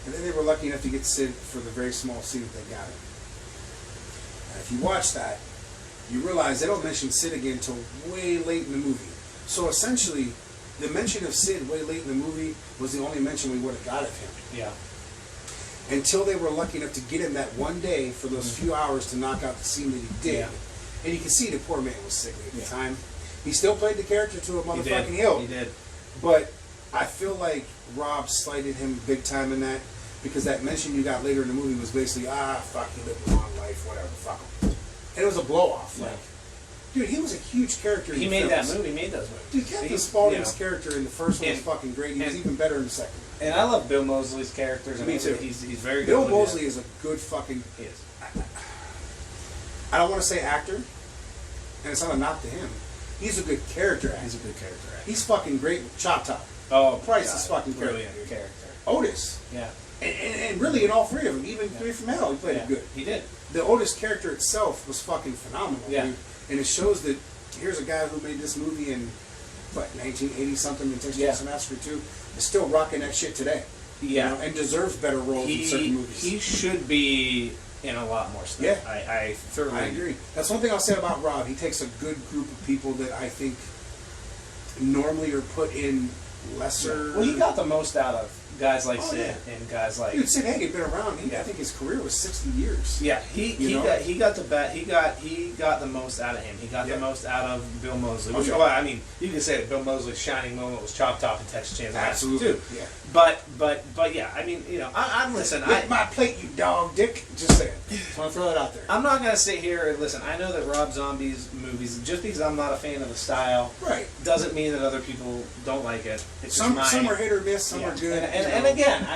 And then they were lucky enough to get Sid for the very small scene that they got him. And if you watch that, you realize they don't mention Sid again until way late in the movie. So essentially, the mention of Sid way late in the movie was the only mention we would have got of him. Yeah. Until they were lucky enough to get him that one day for those few hours to knock out the scene that he did. Yeah. And you can see the poor man was sickly at the time. He still played the character to a motherfucking hilt. He did. But I feel like Rob slighted him big time in that, because that mention you got later in the movie was basically, fuck, he lived a long life, whatever, fuck him. And it was a blow-off. Yeah. Like, dude, he was a huge character in the films. That movie. He made those movies. Dude, Captain Spaulding's character in the first one was fucking great. He was even better in the second one. And I love Bill Moseley's characters. Me too. He's very good. Bill Moseley is a good fucking... He is. I don't want to say actor, and it's not a knock to him. He's a good character actor. He's a good character actor. He's fucking great with Chop Top. Oh, Price is fucking brilliant great. character. Otis. Yeah. And really in all 3 of them, even 3 from Hell, he played it good. He did. The Otis character itself was fucking phenomenal. Yeah. Dude. And it shows that here's a guy who made this movie in, 1980 something, in Texas Chainsaw Massacre 2, is still rocking that shit today. Yeah. And deserves better roles in certain movies. He should be in a lot more stuff. Yeah. I thoroughly agree. That's one thing I'll say about Rob. He takes a good group of people that I think normally are put in lesser... Well, he got the most out of guys like Sid yeah. and guys like... Dude, Sid Haig had been around. I think his career was 60 years. Yeah, he got the most out of him. He got the most out of Bill Moseley. Which, well, I mean, you can say that Bill Moseley's shining moment was Chop Top and Texas Chainsaw Massacre too. Yeah. But yeah, I mean, you know, I'm listen. Lick my plate, you dog dick. Just saying. Just want to throw it out there. I'm not gonna sit here and listen. I know that Rob Zombie's movies, just because I'm not a fan of the style, right, doesn't mean that other people don't like it. It's some just are hit or miss, some are good. And again,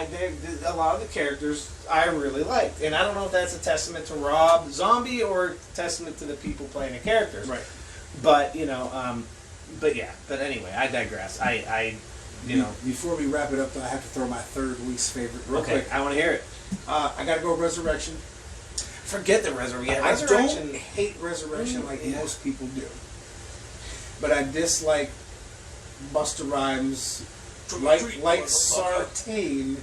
a lot of the characters I really liked, and I don't know if that's a testament to Rob Zombie or a testament to the people playing the characters. Right. But you know, but anyway, I digress. You know, before we wrap it up, though, I have to throw my third least favorite real quick. I want to hear it. I got to go Resurrection. Forget the Resurrection. Yeah, I don't hate Resurrection like most people do, but I dislike Busta Rhymes like Sartain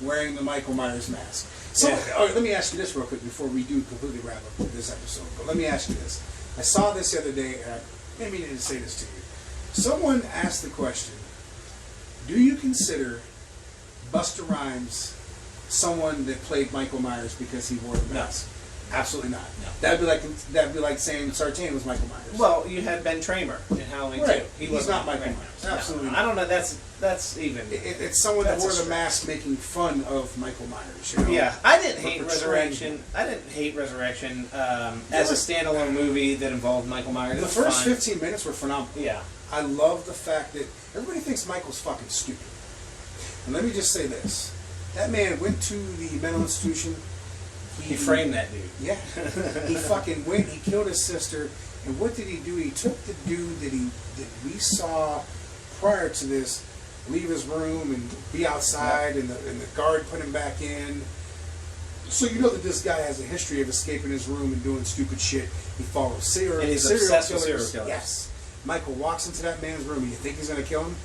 wearing the Michael Myers mask. So let me ask you this real quick before we do completely wrap up this episode. But let me ask you this: I saw this the other day, and I maybe didn't say this to you. Someone asked the question, do you consider Busta Rhymes someone that played Michael Myers because he wore the mask? No. Absolutely not. No. That'd be like saying Sartain was Michael Myers. Well, you had Ben Tramer in Halloween 2. He's not Michael Myers. Absolutely not. I don't know. That's even. It's someone that wore the mask making fun of Michael Myers. You know? Yeah, I didn't hate Resurrection. As a standalone movie that involved Michael Myers. The first 15 minutes were phenomenal. Yeah. I love the fact that everybody thinks Michael's fucking stupid. And let me just say this. That man went to the mental institution. He framed that dude. Yeah. He fucking went, he killed his sister, and what did he do? He took the dude that we saw prior to this leave his room and be outside, and the guard put him back in. So you know that this guy has a history of escaping his room and doing stupid shit. He follows serial killers. Yes. Michael walks into that man's room, and you think he's going to kill him?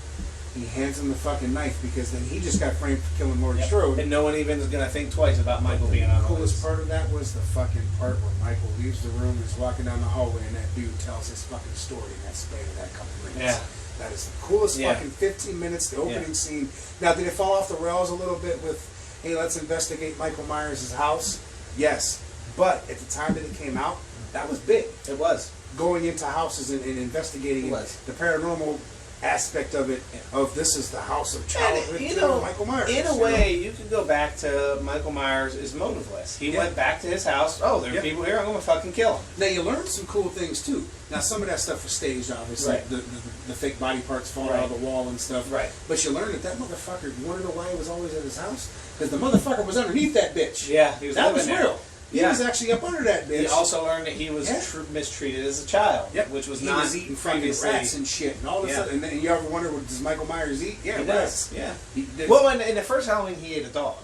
He hands him the fucking knife because then he just got framed for killing Laurie Strode. And no one even is going to think twice about Michael being on the coolest part of that was the fucking part where Michael leaves the room and is walking down the hallway and that dude tells his fucking story in that span of that couple minutes. Yeah. That is the coolest fucking 15 minutes, the opening scene. Now, did it fall off the rails a little bit with, hey, let's investigate Michael Myers' house? Yes. But at the time that it came out, that was big. It was. Going into houses and investigating the paranormal aspect of it, of this is the house of childhood Michael Myers. In a way, you could go back to Michael Myers is motiveless. He went back to his house. Oh, there are people here. I'm going to fucking kill them. Now, you learned some cool things, too. Now, some of that stuff was staged, obviously. Right. The fake body parts falling out of the wall and stuff. Right. But you learned that motherfucker, you want to know why he was always at his house? Because the motherfucker was underneath that bitch. Yeah, he was that was there. Real. He was actually up under that bitch. He also learned that he was mistreated as a child, which was not was eating fucking rats and shit and all this stuff. And then you ever wonder, does Michael Myers eat? Yeah, he rats. does. Yeah. Well, in the first Halloween, he ate a dog.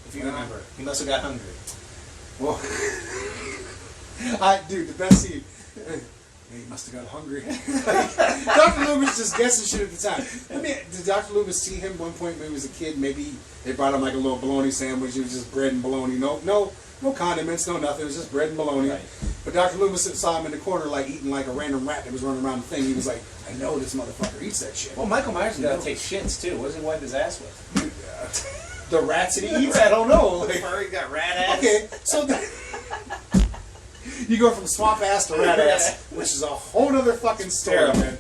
If you remember, he must have got hungry. Well, dude, the best scene. He must have got hungry. Dr. Loomis just guessing shit at the time. Did Dr. Loomis see him one point when he was a kid? Maybe they brought him like a little bologna sandwich. It was just bread and bologna. No condiments, no nothing. It was just bread and bologna. Right. But Dr. Loomis saw him in the corner, like eating like a random rat that was running around the thing. He was like, I know this motherfucker eats that shit. Well, Michael Myers got to take shits too. What does he wipe his ass with? The rats that he eats? I don't know. Like, he got rat ass. Okay, so you go from swamp ass to rat ass, which is a whole other fucking story, man.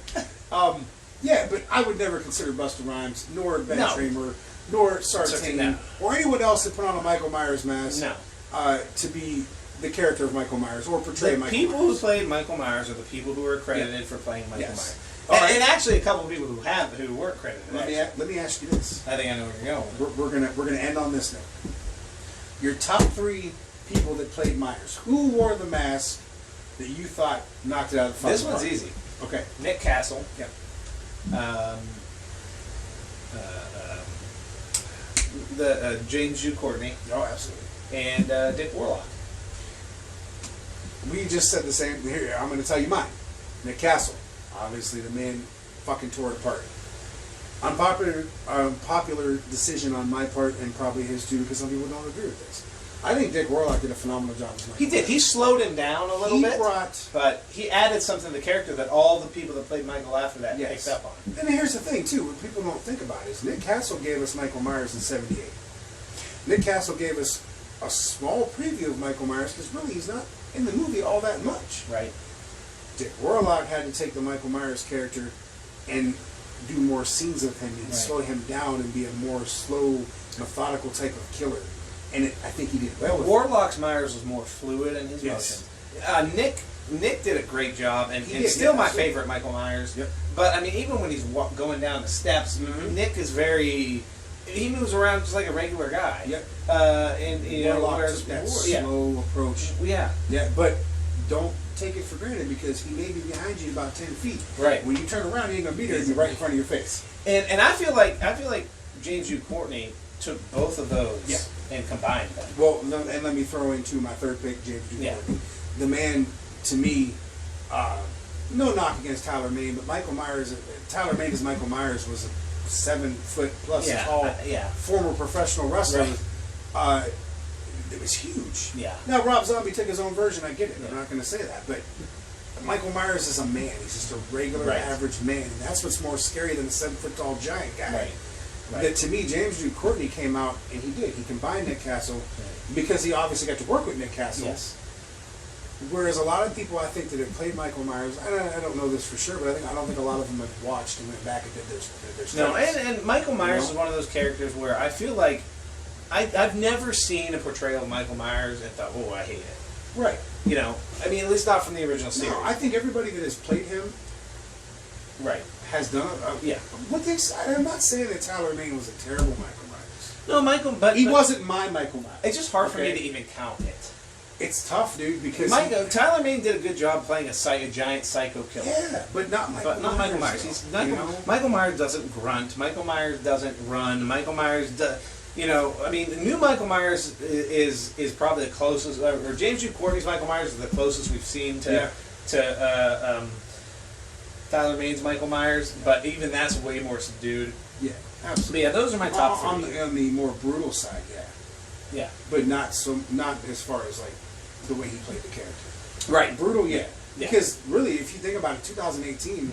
Yeah, but I would never consider Busta Rhymes, nor Ben Tramer, nor Sartain, or anyone else that put on a Michael Myers mask. No. To be the character of Michael Myers or portray Michael Myers. The people who played Michael Myers are the people who are credited for playing Michael Myers. And actually, a couple of people who weren't credited. Let me ask you this. I think I know where you're going. We're gonna end on this note. Your top 3 people that played Myers. Who wore the mask that you thought knocked it out of the fucking This one's easy. Okay. Nick Castle. Yeah. James Jew Courtney. Oh, absolutely. And Dick Warlock. We just said the same. Here, I'm going to tell you mine. Nick Castle. Obviously, the man fucking tore it apart. Unpopular decision on my part, and probably his too, because some people don't agree with this. I think Dick Warlock did a phenomenal job as Michael He did. He slowed him down a little bit. But he added something to the character that all the people that played Michael after that picked up on. And here's the thing, too, what people don't think about is Nick Castle gave us Michael Myers in 78. Nick Castle gave us a small preview of Michael Myers, because really he's not in the movie all that much. Right. Dick Warlock had to take the Michael Myers character and do more scenes of him and slow him down and be a more slow, methodical type of killer. And I think he did well with Warlock's Myers was more fluid in his motions. Nick did a great job, and still my favorite Michael Myers. Yep. But I mean, even when he's going down the steps, Nick is very. He moves around just like a regular guy. Yep. And you know, Warlock took that slow approach. Yeah. Yeah, but don't take it for granted, because he may be behind you about 10 feet. Right. When you turn around, he ain't gonna be there. He'll be right in front of your face. And I feel like James Hugh Courtney took both of those and combined them. Well, and let me throw into my third pick, James Hugh Courtney. The man, to me, no knock against Tyler Mane, but Michael Myers, Tyler Mane as Michael Myers was a 7 foot plus tall former professional wrestler. Right. It was huge. Yeah. Now Rob Zombie took his own version. I get it. I'm not going to say that, but Michael Myers is a man. He's just a regular, average man, and that's what's more scary than a 7 foot tall giant guy. Right. That to me, James Hugh Courtney came out and he did. He combined Nick Castle because he obviously got to work with Nick Castle. Yes. Whereas a lot of people, I think, that have played Michael Myers, I don't know this for sure, but I don't think a lot of them have watched and went back and did their studies. No, and Michael Myers is one of those characters where I feel like I've never seen a portrayal of Michael Myers and thought, oh, I hate it. Right. You know, I mean, at least not from the original series. No, I think everybody that has played him has done it. I'm not saying that Tyler Mane was a terrible Michael Myers. No, but he wasn't my Michael Myers. It's just hard for me to even count it. It's tough, dude, because Tyler Mane did a good job playing a giant psycho killer. Yeah, but not Michael Myers. Michael Myers doesn't grunt. Michael Myers doesn't run. Michael Myers does. You know, I mean, the new Michael Myers is probably the closest, or James Hugh Courtney's Michael Myers is the closest we've seen to Tyler Mane's Michael Myers, but even that's way more subdued. Yeah, absolutely. But yeah, those are my top three. On the more brutal side, yeah, but not as far as like the way he played the character. Right, brutal, because really, if you think about it, 2018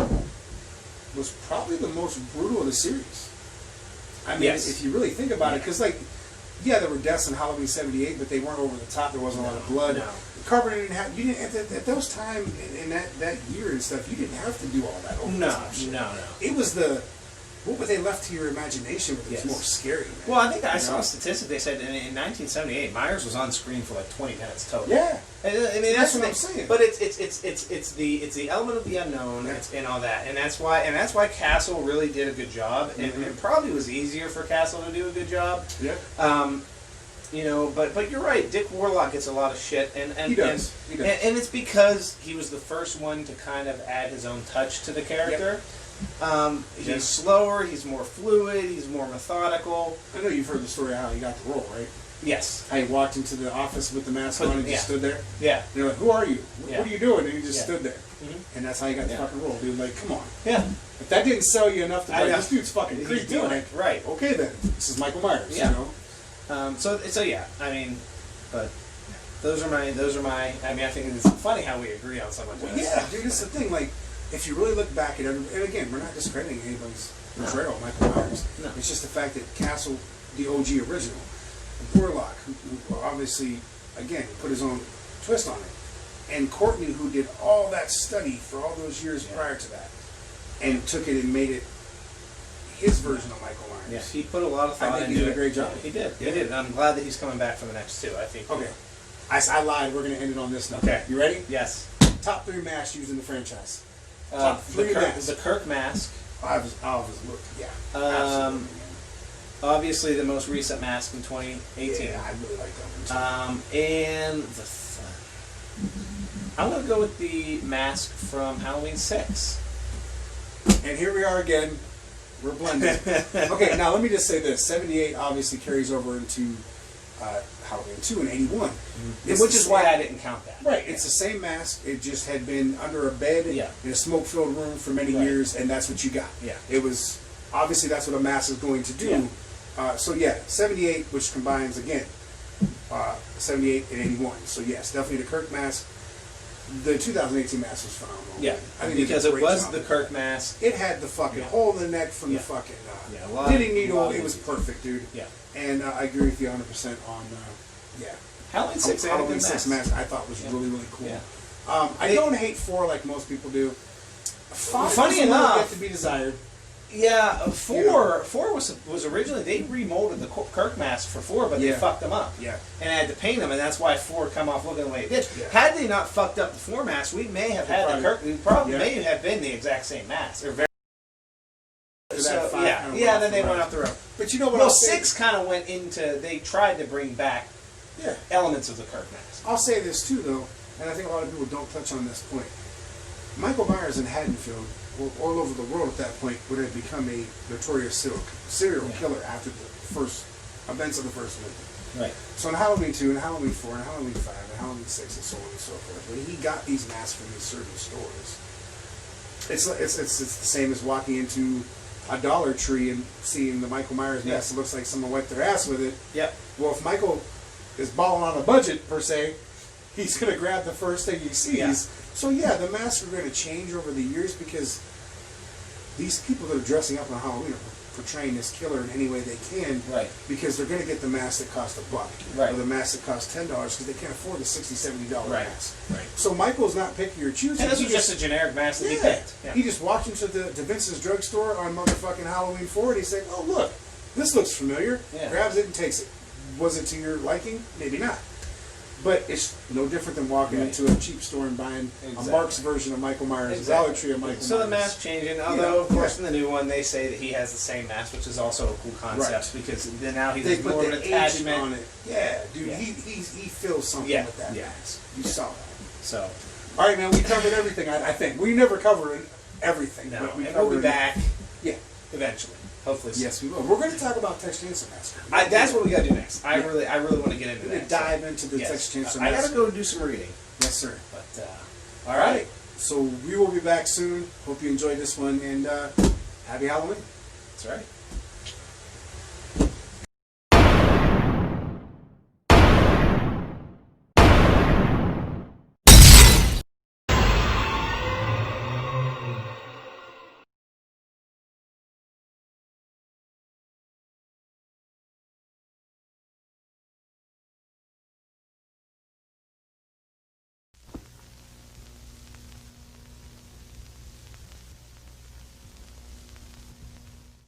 was probably the most brutal of the series. I mean, if you really think about it, because there were deaths in Halloween '78, but they weren't over the top. There wasn't a lot of blood. No. Carpenter didn't have. You didn't at those time in that year and stuff. You didn't have to do all that over the top shit. No. It was what were they left to your imagination? It was more scary. Man. Well, I think I saw a statistic. They said in 1978, Myers was on screen for like 20 minutes total. Yeah, I mean that's what I'm saying. But it's the element of the unknown and all that, and that's why Castle really did a good job, and it probably was easier for Castle to do a good job. Yeah. You know, but you're right. Dick Warlock gets a lot of shit, and he does. And it's because he was the first one to kind of add his own touch to the character. Yep. He's slower, he's more fluid, he's more methodical. I know you've heard the story of how he got the role, right? Yes. How he walked into the office with the mask on and just stood there? Yeah. They're like, who are you? What are you doing? And he just stood there. Mm-hmm. And that's how he got the fucking role, dude. Like, come on. Yeah. If that didn't sell you enough to be like, this dude's fucking creepy. He's doing it. Right. Okay then. This is Michael Myers, you know? So yeah, I mean, but those are my, I mean, I think it's funny how we agree on so much of this. Yeah, dude, it's the thing, like, if you really look back at it, and again, we're not discrediting anybody's portrayal of Michael Myers. No. It's just the fact that Castle, the OG original, Warlock, who obviously, again, put his own twist on it, and Courtney, who did all that study for all those years prior to that, and took it and made it his version of Michael Myers. Yes, he put a lot of thought into it. I think he did a great job. He did. He did. And I'm glad that he's coming back for the next two. I think. Okay. I lied. We're going to end it on this now. Okay. You ready? Yes. Top 3 masks used in the franchise. Top 3 masks. The Kirk mask. Obviously, yeah. Absolutely. Obviously, the most recent mask in 2018. Yeah, I really like that one too. And I'm going to go with the mask from Halloween 6. And here we are again. We're blended. Okay, now let me just say this. 78 obviously carries over into Halloween 2 and 81. Which is why I didn't count that. Right, it's the same mask. It just had been under a bed in a smoke-filled room for many years, and that's what you got. Yeah. It was, obviously that's what a mask is going to do. Yeah. So yeah, 78, which combines, again, 78 and 81. So yes, definitely the Kirk mask. The 2018 mask was phenomenal. Yeah, I think because it was job. the Kirk mask. It had the fucking hole in the neck from the fucking knitting needle. It was perfect, dude. Yeah. And I agree with you 100% on, Halloween 6 had a Halloween good 6 mask I thought was really, really cool. Yeah. I don't hate 4 like most people do. 5 funny enough, get to be desired. Yeah, four was originally, they remolded the Kirk mask for 4, but they fucked them up. Yeah. And had to paint them, and that's why 4 come off looking the way it did. Yeah. Had they not fucked up the 4 mask, we may have had the Kirk. It probably may have been the exact same mask. Or very. So, then they went off the road. But you know what? Well, 6 kind of went into. They tried to bring back elements of the Kirk mask. I'll say this too, though, and I think a lot of people don't touch on this point. Michael Myers in Haddonfield, all over the world at that point, would have become a notorious serial killer after the first events of the first movie. Right. So in Halloween 2, and Halloween 4, and Halloween 5, and Halloween 6, and so on and so forth, when he got these masks from these certain stores, it's the same as walking into a Dollar Tree and seeing the Michael Myers mask that looks like someone wiped their ass with it. Yep. Well, if Michael is balling on a budget, per se, he's going to grab the first thing he sees. Yeah. So yeah, the masks are going to change over the years because these people that are dressing up on Halloween are portraying this killer in any way they can. Right. Because they're going to get the mask that cost $1. Right. Or the mask that costs $10 because they can't afford the $60, $70 mask. Right. So Michael's not picking or choosing. And this was just a generic mask that he picked. Yeah. He just walked into to Vince's drugstore on motherfucking Halloween 4 and he's like, oh look, this looks familiar. Yeah. Grabs it and takes it. Was it to your liking? Maybe not. But it's no different than walking into a cheap store and buying a Mark's version of Michael Myers, a Dollar Tree of Michael Myers. So the mask changing, although of course in the new one they say that he has the same mask, which is also a cool concept because then now he has more of an attachment on it. Yeah, dude, he feels something with that mask. You saw that. So, all right, man, we covered everything. I think we never covered everything. No, we we'll be back. Yeah, eventually. Hopefully. Yes, we will. We're going to talk about Texas Chainsaw Massacre. That's what we got to do next. I really want to get into that. Dive into the Texas Chainsaw Massacre. I got to go do some reading. Yes, sir. But all right. So we will be back soon. Hope you enjoyed this one, and happy Halloween. That's right.